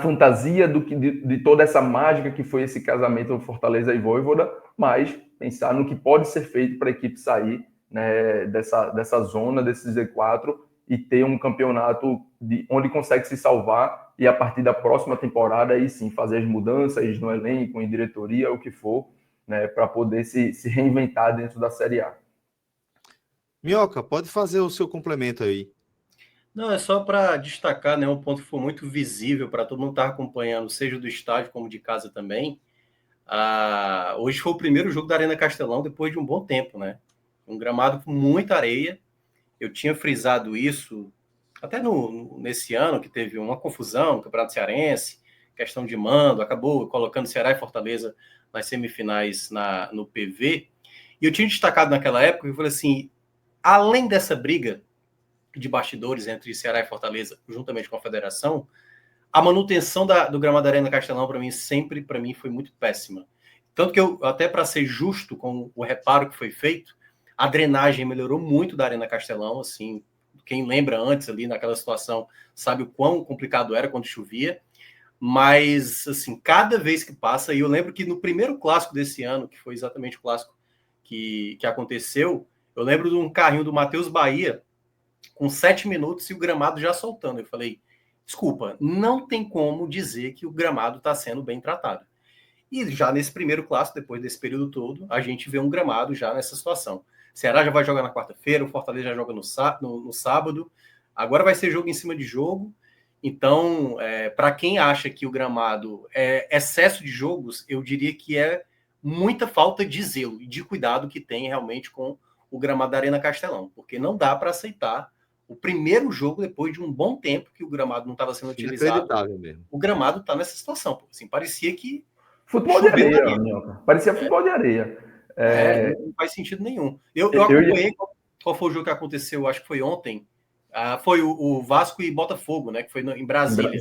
fantasia de toda essa mágica que foi esse casamento do Fortaleza e Vojvoda, mas pensar no que pode ser feito para a equipe sair, né, dessa zona, desse Z4, e ter um campeonato onde consegue se salvar, e a partir da próxima temporada aí sim fazer as mudanças no elenco, em diretoria, o que for, né, para poder se reinventar dentro da Série A. Minhoca, pode fazer o seu complemento aí. Não, é só para destacar, né, um ponto que foi muito visível para todo mundo estar acompanhando, seja do estádio como de casa também. Hoje foi o primeiro jogo da Arena Castelão depois de um bom tempo, né? Um gramado com muita areia. Eu tinha frisado isso até nesse ano, que teve uma confusão no Campeonato Cearense, questão de mando, acabou colocando Ceará e Fortaleza nas semifinais no PV. E eu tinha destacado naquela época, eu falei assim, além dessa briga de bastidores entre Ceará e Fortaleza, juntamente com a federação, a manutenção do gramado da Arena Castelão, para mim, foi muito péssima. Tanto que eu, até para ser justo com o reparo que foi feito, a drenagem melhorou muito da Arena Castelão, assim, quem lembra antes ali naquela situação sabe o quão complicado era quando chovia, mas, assim, cada vez que passa, e eu lembro que no primeiro clássico desse ano, que foi exatamente o clássico que aconteceu, eu lembro de um carrinho do Matheus Bahia, com 7 minutos e o gramado já soltando. Eu falei, desculpa, não tem como dizer que o gramado está sendo bem tratado. E já nesse primeiro clássico, depois desse período todo, a gente vê um gramado já nessa situação. Ceará já vai jogar na quarta-feira, o Fortaleza já joga no sábado, agora vai ser jogo em cima de jogo. Então, para quem acha que o gramado é excesso de jogos, eu diria que é muita falta de zelo e de cuidado que tem realmente com o gramado da Arena Castelão, porque não dá para aceitar o primeiro jogo, depois de um bom tempo que o gramado não estava sendo utilizado, mesmo. o gramado está nessa situação. Assim, parecia que futebol de areia, parecia futebol de areia. Não faz sentido nenhum. Eu acompanhei qual foi o jogo que aconteceu, acho que foi ontem. Foi o Vasco e Botafogo, né? Que foi em Brasília.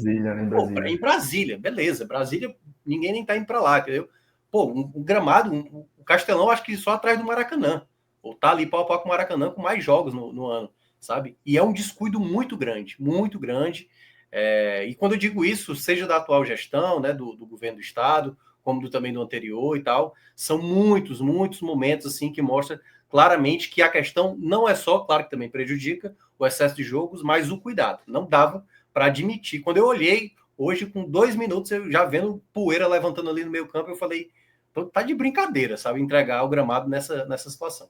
Em Brasília, beleza. Brasília, ninguém nem tá indo para lá, entendeu? Pô, um gramado, o Castelão, acho que só atrás do Maracanã. Ou tá ali pau a pau com o Maracanã com mais jogos no ano, sabe? E é um descuido muito grande, muito grande. E quando eu digo isso, seja da atual gestão, né, do governo do estado, como também do anterior e tal, são muitos momentos assim que mostram claramente que a questão não é só, claro que também prejudica o excesso de jogos, mas o cuidado. Não dava para admitir. Quando eu olhei, hoje com 2 minutos, eu já vendo poeira levantando ali no meio campo, eu falei, tá de brincadeira, sabe, entregar o gramado nessa situação.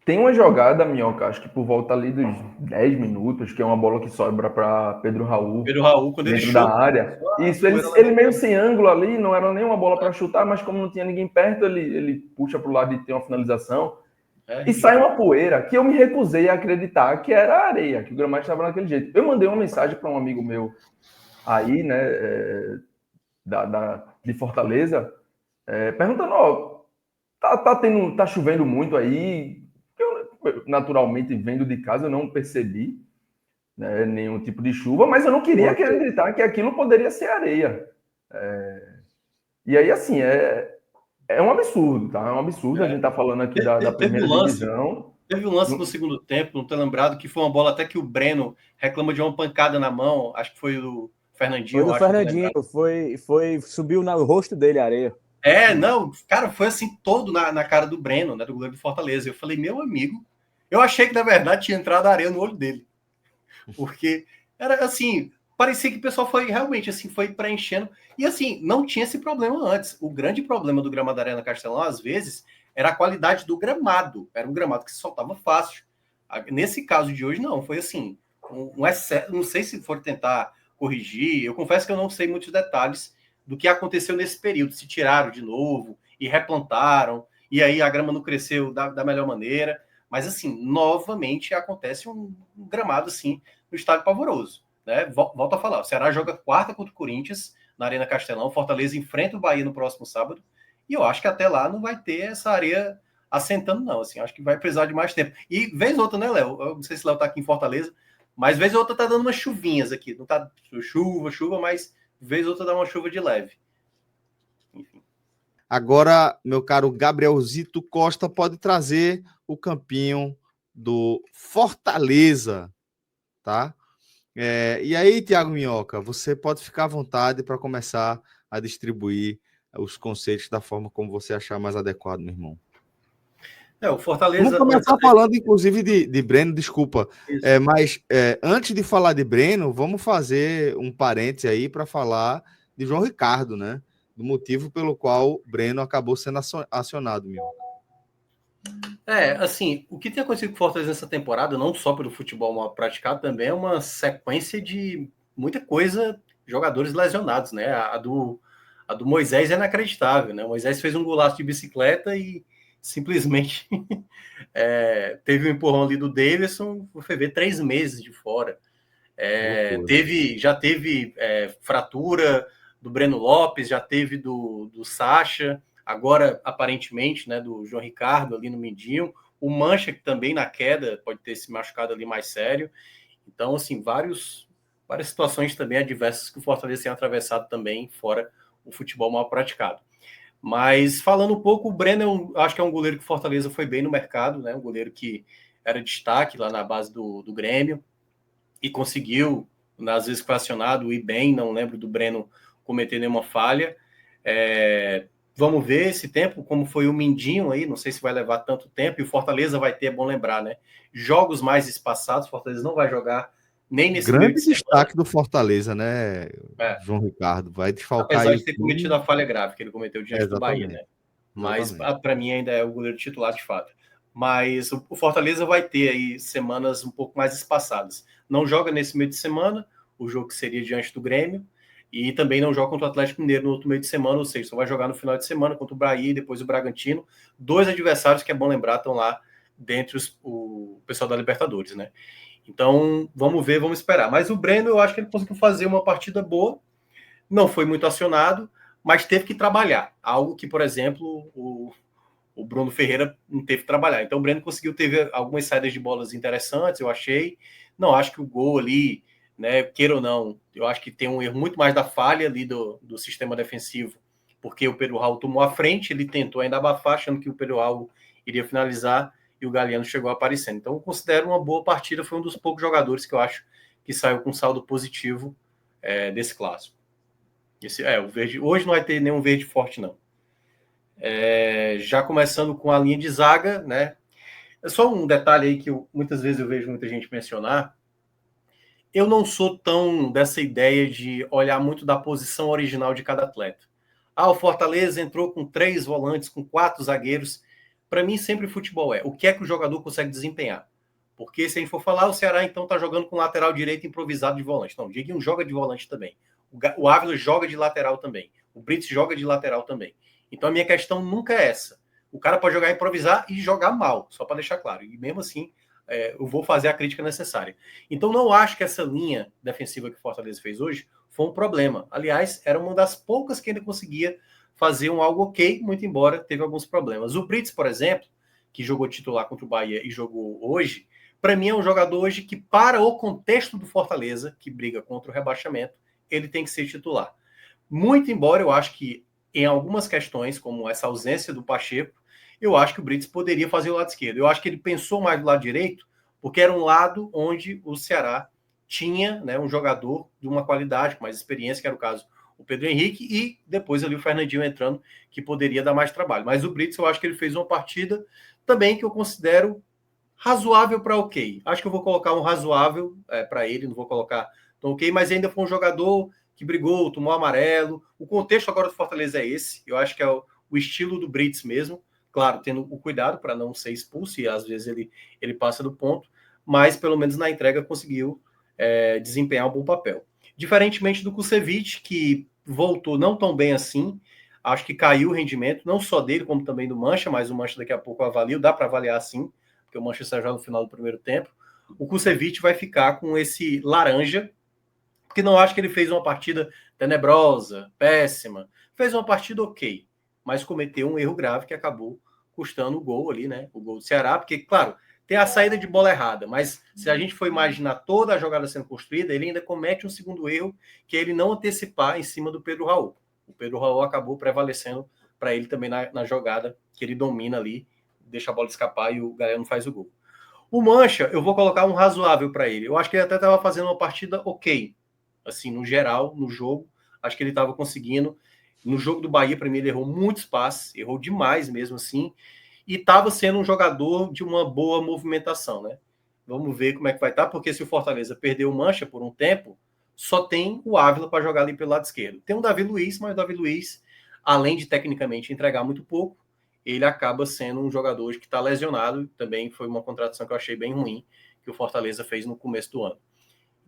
Tem uma jogada, Minhoca, acho que por volta ali dos 10 minutos, que é uma bola que sobra para Pedro Raul. Pedro Raul, quando dentro ele da chuta, área. Isso, ele meio sem ângulo ali, não era nem uma bola para chutar, mas como não tinha ninguém perto, ele puxa para o lado e tem uma finalização. E sai uma poeira que eu me recusei a acreditar que era areia, que o gramado estava naquele jeito. Eu mandei uma mensagem para um amigo meu aí, né, de Fortaleza, perguntando, ó, tá chovendo muito aí? Eu, naturalmente, vendo de casa, eu não percebi, né, nenhum tipo de chuva, mas eu não queria acreditar que aquilo poderia ser areia. E aí, assim, é um absurdo, tá? É um absurdo. A gente tá falando aqui da primeira divisão. Teve um lance no segundo tempo, não tô lembrado, que foi uma bola até que o Breno reclama de uma pancada na mão, acho que foi do Fernandinho. Foi do Fernandinho, subiu no rosto dele a areia. Não, cara, foi assim, todo na cara do Breno, né, do goleiro do Fortaleza. Eu falei, meu amigo, eu achei que na verdade tinha entrado areia no olho dele. Porque era assim, parecia que o pessoal foi realmente assim, foi preenchendo. E assim, não tinha esse problema antes. O grande problema do gramado da Arena Castelão, às vezes, era a qualidade do gramado. Era um gramado que se soltava fácil. Nesse caso de hoje, não. Foi assim, um excesso. Não sei se for tentar corrigir. Eu confesso que eu não sei muitos detalhes do que aconteceu nesse período. Se tiraram de novo e replantaram. E aí a grama não cresceu da melhor maneira. Mas, assim, novamente acontece um gramado, assim, no estádio pavoroso. Né? Volto a falar, o Ceará joga quarta contra o Corinthians, na Arena Castelão, Fortaleza enfrenta o Bahia no próximo sábado, e eu acho que até lá não vai ter essa areia assentando, não. Assim, acho que vai precisar de mais tempo. E vez ou outra, né, Léo? Eu não sei se o Léo tá aqui em Fortaleza, mas vez ou outra tá dando umas chuvinhas aqui. Não tá chuva, mas vez ou outra dá uma chuva de leve. Enfim. Agora, meu caro Gabrielzito Costa pode trazer o campinho do Fortaleza, tá? E aí, Thiago Minhoca, você pode ficar à vontade para começar a distribuir os conceitos da forma como você achar mais adequado, meu irmão. O Fortaleza... Vamos começar falando, inclusive, de Breno, desculpa. Mas antes de falar de Breno, vamos fazer um parênteses aí para falar de João Ricardo, né? Do motivo pelo qual Breno acabou sendo acionado, meu. Assim, o que tem acontecido com o Fortaleza nessa temporada, não só pelo futebol mal praticado, também é uma sequência de muita coisa, jogadores lesionados, né? A do Moisés é inacreditável, né? O Moisés fez um golaço de bicicleta e simplesmente teve um empurrão ali do Davidson, foi ver 3 meses de fora. Já teve fratura do Breno Lopes, já teve do Sacha, agora, aparentemente, né, do João Ricardo ali no Mindinho, o Mancha, que também na queda pode ter se machucado ali mais sério. Então, assim, várias situações também adversas que o Fortaleza tem atravessado também, fora o futebol mal praticado. Mas, falando um pouco, o Breno, eu acho que é um goleiro que o Fortaleza foi bem no mercado, né, um goleiro que era destaque lá na base do Grêmio, e conseguiu, às vezes foi acionado, ir bem, não lembro do Breno cometer nenhuma falha. Vamos ver esse tempo, como foi o Mindinho aí, não sei se vai levar tanto tempo, e o Fortaleza vai ter, é bom lembrar, né? Jogos mais espaçados, o Fortaleza não vai jogar nem nesse grande destaque do Fortaleza, né? João Ricardo, vai desfalcar. Apesar de ter cometido a falha grave que ele cometeu diante do Bahia, né? Mas para mim ainda é o goleiro titular de fato. Mas o Fortaleza vai ter aí semanas um pouco mais espaçadas. Não joga nesse meio de semana, o jogo que seria diante do Grêmio, e também não joga contra o Atlético Mineiro no outro meio de semana, ou seja, só vai jogar no final de semana contra o Bahia e depois o Bragantino. 2 adversários que é bom lembrar estão lá dentre o pessoal da Libertadores, né? Então, vamos ver, vamos esperar. Mas o Breno, eu acho que ele conseguiu fazer uma partida boa, não foi muito acionado, mas teve que trabalhar. Algo que, por exemplo, o Bruno Ferreira não teve que trabalhar. Então o Breno conseguiu ter algumas saídas de bolas interessantes, eu achei. Não acho que o gol ali, né, queira ou não, eu acho que tem um erro muito mais da falha ali do sistema defensivo, porque o Pedro Raul tomou a frente, ele tentou ainda abafar, achando que o Pedro Raul iria finalizar, e o Galhardo chegou aparecendo. Então eu considero uma boa partida, foi um dos poucos jogadores que eu acho que saiu com saldo positivo desse clássico. O verde, hoje não vai ter nenhum verde forte, não. Já começando com a linha de zaga, né? É só um detalhe aí que muitas vezes eu vejo muita gente mencionar. Eu não sou tão dessa ideia de olhar muito da posição original de cada atleta. O Fortaleza entrou com 3 volantes, com 4 zagueiros. Para mim, sempre futebol o que é que o jogador consegue desempenhar. Porque se a gente for falar, o Ceará então está jogando com lateral direito improvisado de volante. Não, o Dieguinho joga de volante também. O Ávila joga de lateral também. O Brits joga de lateral também. Então a minha questão nunca é essa. O cara pode jogar improvisar e jogar mal, só para deixar claro. E mesmo assim, eu vou fazer a crítica necessária. Então não acho que essa linha defensiva que o Fortaleza fez hoje foi um problema. Aliás, era uma das poucas que ele conseguia fazer algo ok, muito embora teve alguns problemas. O Brits, por exemplo, que jogou titular contra o Bahia e jogou hoje, para mim é um jogador hoje que, para o contexto do Fortaleza, que briga contra o rebaixamento, ele tem que ser titular. Muito embora eu acho que em algumas questões, como essa ausência do Pacheco, eu acho que o Brits poderia fazer o lado esquerdo. Eu acho que ele pensou mais do lado direito, porque era um lado onde o Ceará tinha, né, um jogador de uma qualidade, com mais experiência, que era o caso o Pedro Henrique, e depois ali o Fernandinho entrando, que poderia dar mais trabalho. Mas o Brits, eu acho que ele fez uma partida também que eu considero razoável para ok. Acho que eu vou colocar um razoável para ele, não vou colocar tão ok, mas ainda foi um jogador que brigou, tomou amarelo. O contexto agora do Fortaleza é esse. Eu acho que é o estilo do Brits mesmo. Claro, tendo o cuidado para não ser expulso, e às vezes ele passa do ponto, mas pelo menos na entrega conseguiu desempenhar um bom papel. Diferentemente do Kusevich, que voltou não tão bem assim, acho que caiu o rendimento, não só dele, como também do Mancha, mas o Mancha daqui a pouco eu avalio, dá para avaliar sim, porque o Mancha saiu já no final do primeiro tempo. O Kusevich vai ficar com esse laranja, porque não acho que ele fez uma partida tenebrosa, péssima, fez uma partida ok, mas cometeu um erro grave que acabou custando o gol ali, né? O gol do Ceará, porque, claro, tem a saída de bola errada, mas se a gente for imaginar toda a jogada sendo construída, ele ainda comete um segundo erro, que é ele não antecipar em cima do Pedro Raul. O Pedro Raul acabou prevalecendo para ele também na jogada, que ele domina ali, deixa a bola escapar e o Galeno faz o gol. O Mancha, eu vou colocar um razoável para ele. Eu acho que ele até estava fazendo uma partida ok, assim, no geral, no jogo. Acho que ele estava conseguindo. No jogo do Bahia, para mim, ele errou muitos passes, errou demais mesmo assim, e estava sendo um jogador de uma boa movimentação, né? Vamos ver como é que vai estar, porque se o Fortaleza perder o Mancha por um tempo, só tem o Ávila para jogar ali pelo lado esquerdo. Tem o Davi Luiz, mas o Davi Luiz, além de tecnicamente entregar muito pouco, ele acaba sendo um jogador que está lesionado. Também foi uma contratação que eu achei bem ruim, que o Fortaleza fez no começo do ano.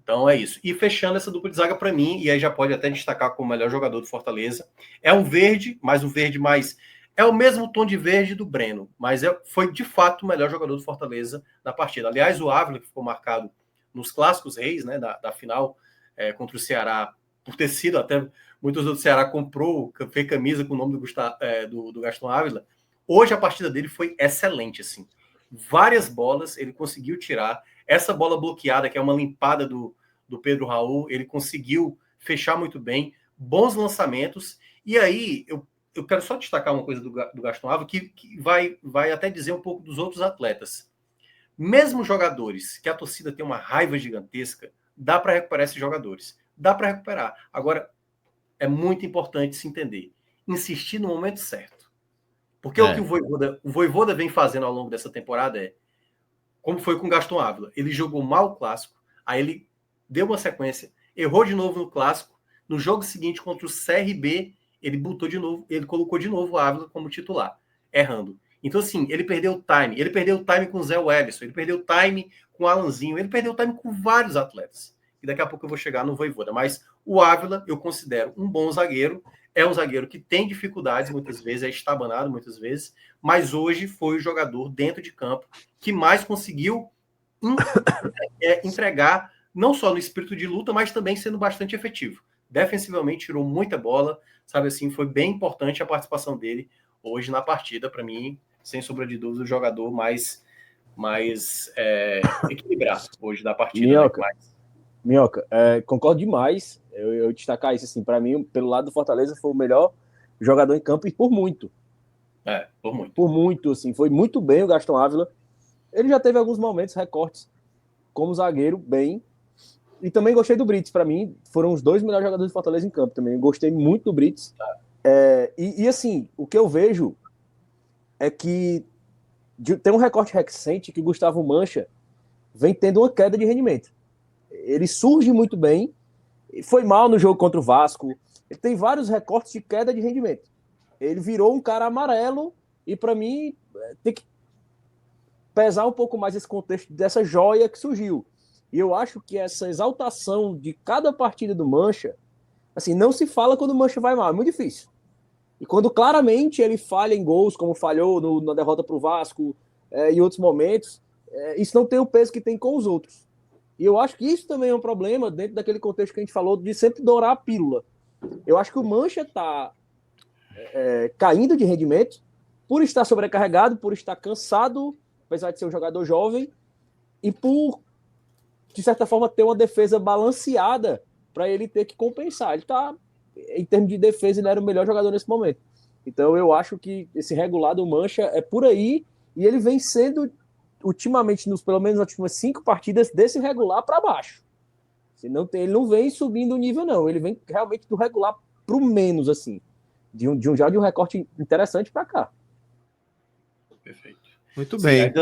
Então é isso. E fechando essa dupla de zaga para mim, e aí já pode até destacar como o melhor jogador do Fortaleza, é um verde, mas um verde mais... É o mesmo tom de verde do Breno, mas foi de fato o melhor jogador do Fortaleza na partida. Aliás, o Ávila, que ficou marcado nos clássicos reis, né, da final contra o Ceará, por ter sido até... Muitos do Ceará comprou, fez camisa com o nome do Gaston Ávila. Hoje a partida dele foi excelente, assim. Várias bolas ele conseguiu tirar. Essa bola bloqueada, que é uma limpada do Pedro Raul, ele conseguiu fechar muito bem. Bons lançamentos. E aí, eu quero só destacar uma coisa do Gaston Ávila, que vai até dizer um pouco dos outros atletas. Mesmo jogadores que a torcida tem uma raiva gigantesca, dá para recuperar esses jogadores. Dá para recuperar. Agora, é muito importante se entender. Insistir no momento certo. Porque o que o Vojvoda vem fazendo ao longo dessa temporada como foi com o Gaston Ávila. Ele jogou mal o clássico, aí ele deu uma sequência, errou de novo no clássico, no jogo seguinte contra o CRB, ele colocou de novo o Ávila como titular, errando. Então, assim, ele perdeu o time com o Zé Wellison, ele perdeu o time com o Alanzinho, ele perdeu o time com vários atletas. E daqui a pouco eu vou chegar no Vojvoda. Mas o Ávila, eu considero um bom zagueiro, é um zagueiro que tem dificuldades muitas vezes, é estabanado muitas vezes, mas hoje foi o jogador dentro de campo que mais conseguiu entregar, não só no espírito de luta, mas também sendo bastante efetivo. Defensivamente tirou muita bola, sabe assim, foi bem importante a participação dele hoje na partida, para mim, sem sombra de dúvida, o jogador mais equilibrado hoje da partida. Minhoca, concordo demais. Eu destacar isso, assim, para mim, pelo lado do Fortaleza, foi o melhor jogador em campo e por muito. Por muito. Por muito, assim, foi muito bem o Gaston Ávila. Ele já teve alguns momentos, recortes, como zagueiro, bem, E também gostei do Brits. Para mim, foram os 2 melhores jogadores do Fortaleza em campo também. Gostei muito do Brits. E assim, o que eu vejo é que tem um recorte recente que Gustavo Mancha vem tendo uma queda de rendimento. Ele surge muito bem, foi mal no jogo contra o Vasco, ele tem vários recortes de queda de rendimento. Ele virou um cara amarelo e, para mim, tem que pesar um pouco mais esse contexto dessa joia que surgiu. E eu acho que essa exaltação de cada partida do Mancha, assim, não se fala quando o Mancha vai mal, é muito difícil. E quando claramente ele falha em gols, como falhou na derrota para o Vasco, em outros momentos, isso não tem o peso que tem com os outros. E eu acho que isso também é um problema dentro daquele contexto que a gente falou de sempre dourar a pílula. Eu acho que o Mancha está caindo de rendimento por estar sobrecarregado, por estar cansado, apesar de ser um jogador jovem, e por, de certa forma, ter uma defesa balanceada para ele ter que compensar. Ele está, em termos de defesa, ele era o melhor jogador nesse momento. Então eu acho que esse regular do Mancha é por aí, e ele vem sendo, ultimamente, pelo menos nas últimas 5 partidas, desse regular para baixo. Ele não vem subindo o nível, não. Ele vem realmente do regular para o menos, assim. De um recorte interessante para cá. Perfeito. Muito bem.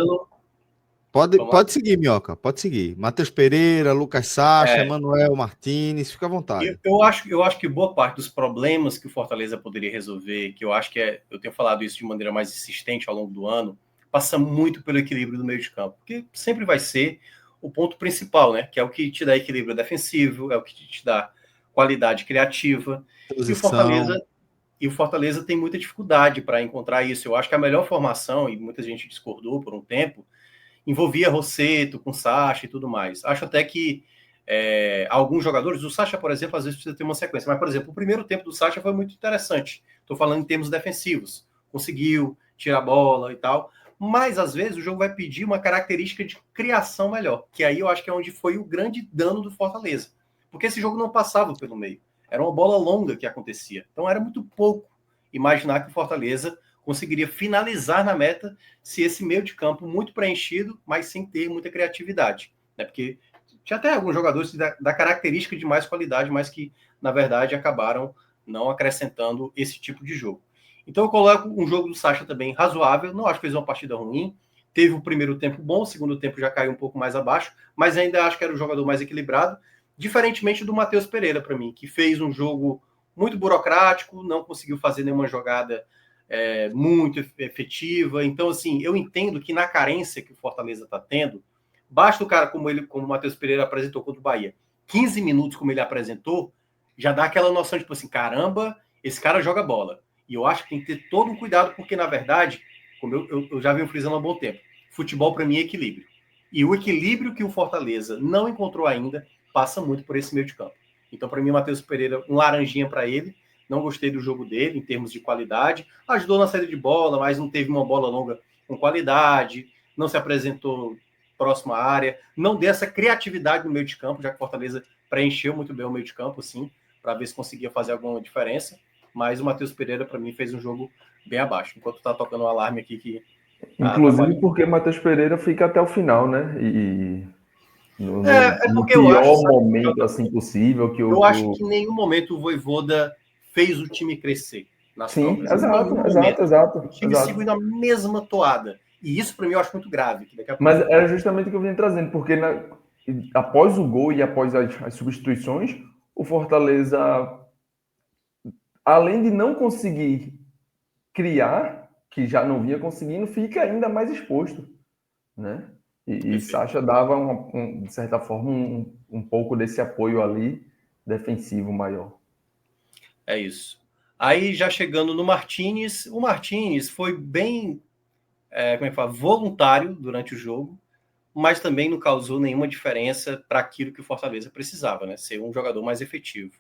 Pode seguir, Minhoca. Pode seguir. Matheus Pereira, Lucas Sacha, Emanuel Martins, fica à vontade. Eu acho que boa parte dos problemas que o Fortaleza poderia resolver, que eu acho que eu tenho falado isso de maneira mais insistente ao longo do ano, passa muito pelo equilíbrio do meio de campo, porque sempre vai ser o ponto principal, né? Que é o que te dá equilíbrio defensivo, é o que te dá qualidade criativa. E o Fortaleza tem muita dificuldade para encontrar isso. Eu acho que a melhor formação, e muita gente discordou por um tempo, envolvia Rossetto com Sacha e tudo mais. Acho até que alguns jogadores, o Sacha, por exemplo, às vezes precisa ter uma sequência, mas, por exemplo, o primeiro tempo do Sacha foi muito interessante. Estou falando em termos defensivos. Conseguiu tirar a bola e tal, mas às vezes o jogo vai pedir uma característica de criação melhor, que aí eu acho que é onde foi o grande dano do Fortaleza. Porque esse jogo não passava pelo meio. Era uma bola longa que acontecia. Então era muito pouco imaginar que o Fortaleza conseguiria finalizar na meta se esse meio de campo muito preenchido, mas sem ter muita criatividade. Né? Porque tinha até alguns jogadores da característica de mais qualidade, mas que, na verdade, acabaram não acrescentando esse tipo de jogo. Então eu coloco um jogo do Sacha também razoável, não acho que fez uma partida ruim, teve um primeiro tempo bom, o segundo tempo já caiu um pouco mais abaixo, mas ainda acho que era o jogador mais equilibrado, diferentemente do Matheus Pereira, para mim, que fez um jogo muito burocrático, não conseguiu fazer nenhuma jogada muito efetiva. Então, assim, eu entendo que na carência que o Fortaleza está tendo, basta o cara como o Matheus Pereira apresentou contra o Bahia, 15 minutos como ele apresentou, já dá aquela noção de, tipo assim, caramba, esse cara joga bola. E eu acho que tem que ter todo um cuidado, porque, na verdade, como eu já venho frisando há um bom tempo, futebol, para mim, é equilíbrio. E o equilíbrio que o Fortaleza não encontrou ainda passa muito por esse meio de campo. Então, para mim, o Matheus Pereira, um laranjinha para ele. Não gostei do jogo dele, em termos de qualidade. Ajudou na saída de bola, mas não teve uma bola longa com qualidade. Não se apresentou próximo à área. Não deu essa criatividade no meio de campo, já que o Fortaleza preencheu muito bem o meio de campo, assim, para ver se conseguia fazer alguma diferença. Mas o Matheus Pereira, para mim, fez um jogo bem abaixo. Enquanto tá tocando um alarme aqui que... Inclusive porque Matheus Pereira fica até o final, né? No porque pior eu acho, momento assim possível que eu acho que em nenhum momento o Voivoda fez o time crescer nas Sim, trocas. exato. O time seguindo a mesma toada. E isso, para mim, eu acho muito grave. Mas era justamente o que eu vinha trazendo, porque após o gol e após as substituições, o Fortaleza, além de não conseguir criar, que já não vinha conseguindo, fica ainda mais exposto, né? E Sacha dava, de certa forma, um pouco desse apoio ali, defensivo maior. É isso. Aí, já chegando no Martins, o Martins foi bem, como é que fala, voluntário durante o jogo, mas também não causou nenhuma diferença para aquilo que o Fortaleza precisava, né? Ser um jogador mais efetivo.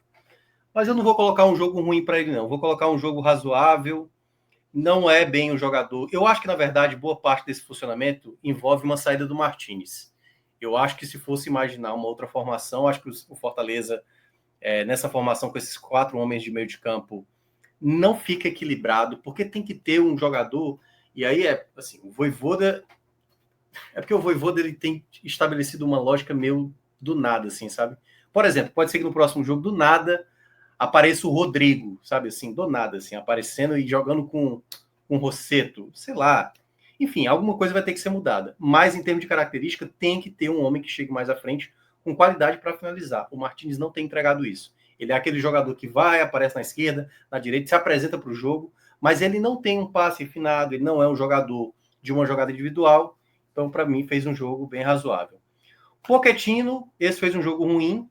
Mas eu não vou colocar um jogo ruim para ele, não. Vou colocar um jogo razoável. Não é bem o jogador. Eu acho que, na verdade, boa parte desse funcionamento envolve uma saída do Martins. Eu acho que se fosse imaginar uma outra formação, acho que o Fortaleza, nessa formação com esses 4 homens de meio de campo, não fica equilibrado, porque tem que ter um jogador, e aí assim, o Voivoda... É porque o Voivoda ele tem estabelecido uma lógica meio do nada, assim, sabe? Por exemplo, pode ser que no próximo jogo, do nada, apareça o Rodrigo, sabe, assim, do nada, assim, aparecendo e jogando com o Rossetto, sei lá. Enfim, alguma coisa vai ter que ser mudada. Mas, em termos de característica, tem que ter um homem que chegue mais à frente com qualidade para finalizar. O Martínez não tem entregado isso. Ele é aquele jogador que vai, aparece na esquerda, na direita, se apresenta para o jogo, mas ele não tem um passe refinado, ele não é um jogador de uma jogada individual. Então, para mim, fez um jogo bem razoável. Pochettino, esse fez um jogo ruim.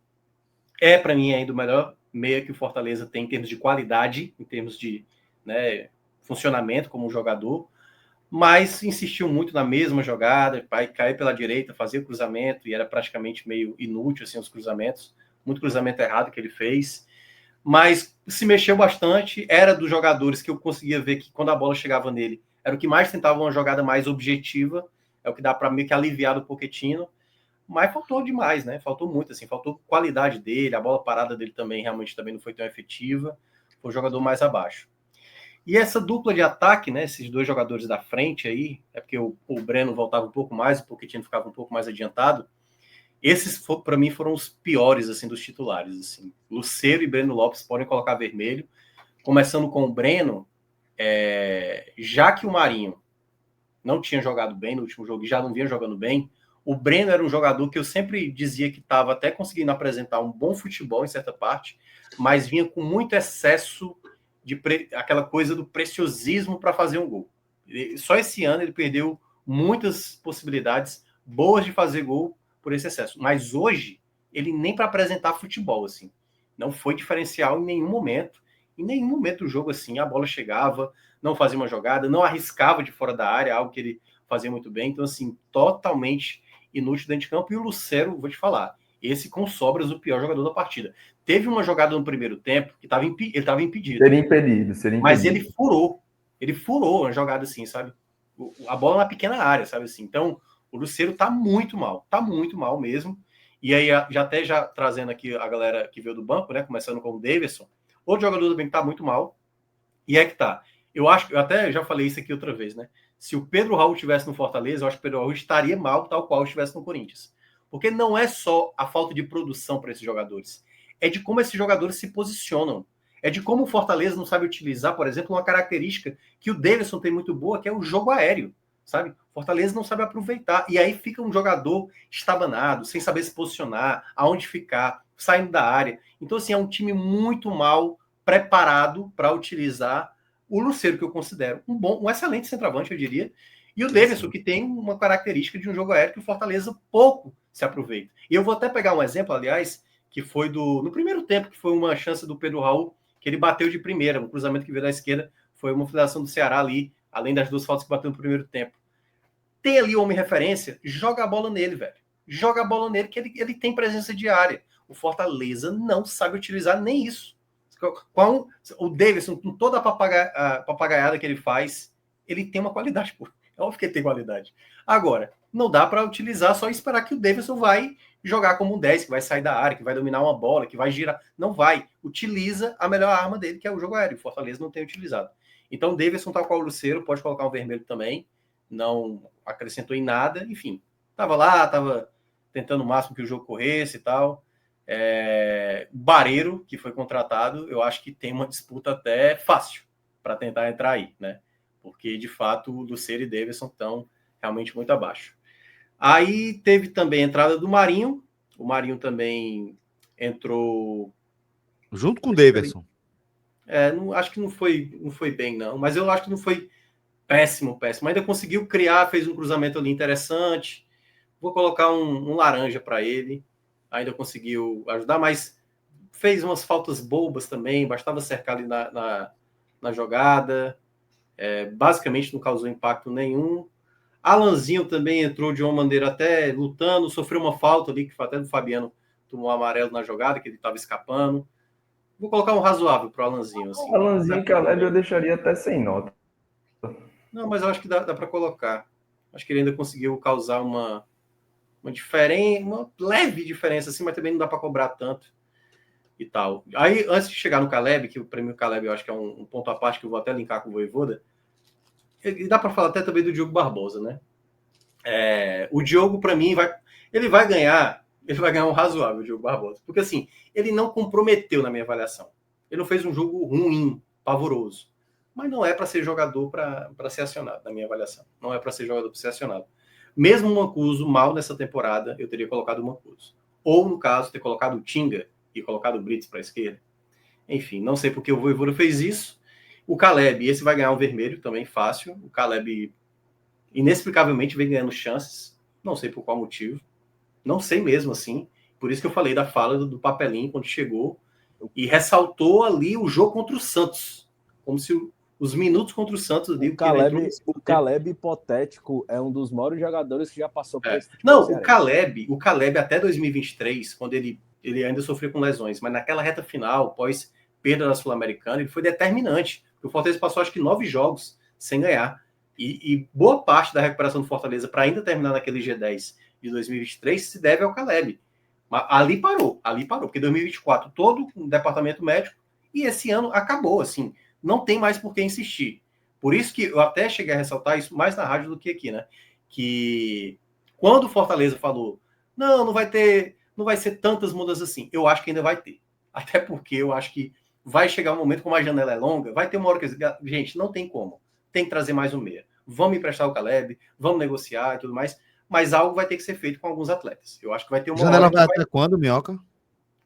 É, para mim, ainda o melhor meia que o Fortaleza tem em termos de qualidade, em termos de, né, funcionamento como jogador, mas insistiu muito na mesma jogada, vai cair pela direita, fazer o cruzamento, e era praticamente meio inútil assim, os cruzamentos, muito cruzamento errado que ele fez, mas se mexeu bastante, era dos jogadores que eu conseguia ver que quando a bola chegava nele, era o que mais tentava uma jogada mais objetiva, é o que dá para meio que aliviar do Pochettino, mas faltou demais, né? Faltou muito, assim, faltou qualidade dele, a bola parada dele também realmente também não foi tão efetiva, foi o jogador mais abaixo. E essa dupla de ataque, né, esses dois jogadores da frente aí, é porque o Breno voltava um pouco mais, o Pochettino ficava um pouco mais adiantado. Esses, para mim, foram os piores assim dos titulares. Assim. Lucero e Breno Lopes podem colocar vermelho. Começando com o Breno, já que o Marinho não tinha jogado bem no último jogo e já não vinha jogando bem, o Breno era um jogador que eu sempre dizia que estava até conseguindo apresentar um bom futebol em certa parte, mas vinha com muito excesso de aquela coisa do preciosismo para fazer um gol. Só esse ano ele perdeu muitas possibilidades boas de fazer gol por esse excesso. Mas hoje, ele nem para apresentar futebol, assim. Não foi diferencial em nenhum momento. Em nenhum momento do jogo, assim, a bola chegava, não fazia uma jogada, não arriscava de fora da área, algo que ele fazia muito bem. Então, assim, totalmente inútil dentro de campo. E o Lucero, vou te falar, esse com sobras o pior jogador da partida. Teve uma jogada no primeiro tempo que ele estava impedido. Seria impedido. Mas ele furou uma jogada assim, sabe? A bola na pequena área, sabe assim? Então, o Lucero tá muito mal mesmo. E aí, já trazendo aqui a galera que veio do banco, né? Começando com o Davidson, outro jogador também que tá muito mal. E é que tá. Eu até já falei isso aqui outra vez, né? Se o Pedro Raul estivesse no Fortaleza, eu acho que o Pedro Raul estaria mal, tal qual estivesse no Corinthians. Porque não é só a falta de produção para esses jogadores, é de como esses jogadores se posicionam. É de como o Fortaleza não sabe utilizar, por exemplo, uma característica que o Davidson tem muito boa, que é o jogo aéreo, sabe? O Fortaleza não sabe aproveitar. E aí fica um jogador estabanado, sem saber se posicionar, aonde ficar, saindo da área. Então, assim, é um time muito mal preparado para utilizar o Lucero, que eu considero um excelente centroavante, eu diria, e o Davidson, que tem uma característica de um jogo aéreo que o Fortaleza pouco se aproveita. E eu vou até pegar um exemplo, aliás, que foi no primeiro tempo, que foi uma chance do Pedro Raul, que ele bateu de primeira, um cruzamento que veio da esquerda, foi uma finalização do Ceará ali, além das duas faltas que bateu no primeiro tempo. Tem ali homem referência, joga a bola nele, velho. Joga a bola nele, que ele tem presença diária. O Fortaleza não sabe utilizar nem isso. O Davidson, com toda a papagaiada que ele faz, ele tem uma qualidade, pô. É óbvio que ele tem qualidade. Agora, não dá para utilizar só esperar que o Davidson vai jogar como um 10, que vai sair da área, que vai dominar uma bola, que vai girar. Não vai. Utiliza a melhor arma dele, que é o jogo aéreo. O Fortaleza não tem utilizado. Então, o Davidson, tal qual o Lucero, pode colocar um vermelho também. Não acrescentou em nada. Enfim, estava tentando o máximo que o jogo corresse e tal. O Barreiro, que foi contratado, eu acho que tem uma disputa até fácil para tentar entrar aí, né? Porque, de fato, o Lucero e Davidson estão realmente muito abaixo. Aí teve também a entrada do Marinho. O Marinho também entrou... Junto com o Davidson. Acho que não foi bem, não. Mas eu acho que não foi péssimo. Ainda conseguiu criar, fez um cruzamento ali interessante. Vou colocar um laranja para ele. Ainda conseguiu ajudar, mas fez umas faltas bobas também. Bastava cercar ali na jogada. Basicamente não causou impacto nenhum. Alanzinho também entrou de uma maneira até lutando, sofreu uma falta ali, que foi até do Fabiano, tomou um amarelo na jogada, que ele estava escapando. Vou colocar um razoável para o Alanzinho. Assim. Alanzinho e Caleb eu deixaria até sem nota. Não, mas eu acho que dá para colocar. Acho que ele ainda conseguiu causar uma leve diferença, assim, mas também não dá para cobrar tanto e tal. Aí, antes de chegar no Caleb, que o prêmio Caleb eu acho que é um ponto à parte que eu vou até linkar com o Voivoda, e dá para falar até também do Diogo Barbosa, né? O Diogo, para mim, ele vai ganhar Ele vai ganhar um razoável, Diogo Barbosa. Porque, assim, ele não comprometeu na minha avaliação. Ele não fez um jogo ruim, pavoroso. Mas não é para ser jogador para ser acionado, na minha avaliação. Não é para ser jogador para ser acionado. Mesmo o Mancuso mal nessa temporada, eu teria colocado o Mancuso. Ou, no caso, ter colocado o Tinga e colocado o Brits para a esquerda. Enfim, não sei porque o Vojvoda fez isso. O Caleb, esse vai ganhar um vermelho também, fácil. O Caleb, inexplicavelmente, vem ganhando chances. Não sei por qual motivo. Não sei mesmo, assim. Por isso que eu falei da fala do Papelinho quando chegou e ressaltou ali o jogo contra o Santos. Como se os minutos contra o Santos ali... O Caleb hipotético é um dos maiores jogadores que já passou por esse futebol. Não, o Caleb até 2023, quando ele ainda sofreu com lesões, mas naquela reta final, pós perda da Sul-Americana, ele foi determinante. O Fortaleza passou acho que 9 jogos sem ganhar. E boa parte da recuperação do Fortaleza para ainda terminar naquele G10 de 2023 se deve ao Caleb. Mas ali parou, porque 2024 todo o departamento médico e esse ano acabou, assim, não tem mais por que insistir. Por isso que eu até cheguei a ressaltar isso mais na rádio do que aqui, né? Que quando o Fortaleza falou, não vai ser tantas mudanças assim, eu acho que ainda vai ter. Até porque eu acho que vai chegar um momento, como a janela é longa, vai ter uma hora que, gente, não tem como. Tem que trazer mais um meia. Vamos emprestar o Caleb, vamos negociar e tudo mais, mas algo vai ter que ser feito com alguns atletas. Eu acho que vai ter uma janela vai até quando, Minhoca?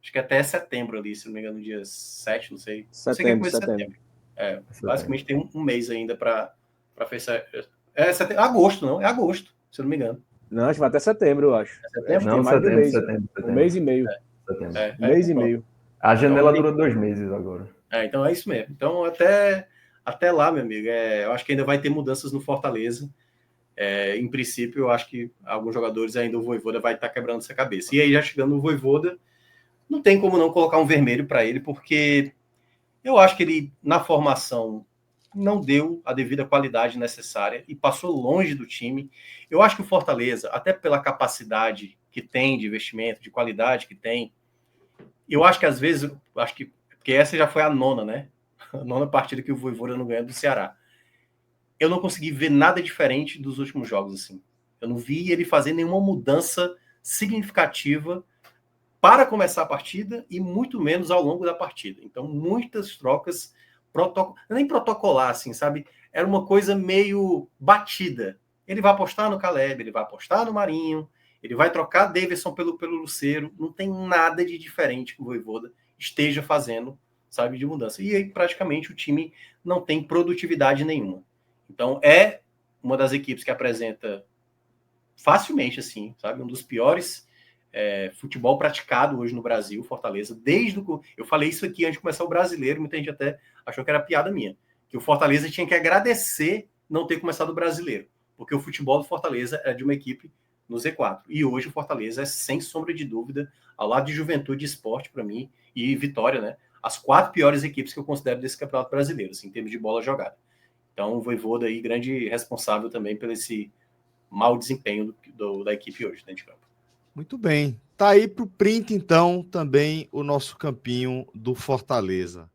Acho que até setembro ali, se não me engano, dia 7, não sei. Setembro. Basicamente tem um mês ainda para fechar. Agosto, não? É agosto, se não me engano. Não, acho que vai até setembro, eu acho. Não, setembro. Um mês e meio. Um mês e meio. A janela dura 2 meses agora. Então é isso mesmo. Então até lá, meu amigo, eu acho que ainda vai ter mudanças no Fortaleza. Em princípio, eu acho que alguns jogadores ainda o Vojvoda vai estar quebrando essa cabeça. E aí, já chegando no Vojvoda, não tem como não colocar um vermelho para ele, porque eu acho que ele, na formação, não deu a devida qualidade necessária e passou longe do time. Eu acho que o Fortaleza, até pela capacidade que tem de investimento, de qualidade que tem, eu acho que às vezes, porque essa já foi a nona, né? A nona partida que o Vojvoda não ganha do Ceará. Eu não consegui ver nada diferente dos últimos jogos, assim. Eu não vi ele fazer nenhuma mudança significativa para começar a partida e muito menos ao longo da partida. Então, muitas trocas, nem protocolar, assim, sabe? Era uma coisa meio batida. Ele vai apostar no Caleb, ele vai apostar no Marinho, ele vai trocar Davidson pelo Lucero. Não tem nada de diferente que o Vojvoda esteja fazendo, sabe, de mudança. E aí, praticamente, o time não tem produtividade nenhuma. Então, é uma das equipes que apresenta facilmente, assim, sabe, um dos piores futebol praticado hoje no Brasil, Fortaleza, desde o... Eu falei isso aqui antes de começar o Brasileiro, muita gente até achou que era piada minha, que o Fortaleza tinha que agradecer não ter começado o Brasileiro, porque o futebol do Fortaleza é de uma equipe no Z4, e hoje o Fortaleza é, sem sombra de dúvida, ao lado de Juventude e Sport, para mim, e Vitória, né, as 4 piores equipes que eu considero desse Campeonato Brasileiro, assim, em termos de bola jogada. Então, o Vojvoda aí, grande responsável também pelo esse mau desempenho da equipe hoje dentro de campo. Muito bem. Tá aí para o print, então, também o nosso campinho do Fortaleza.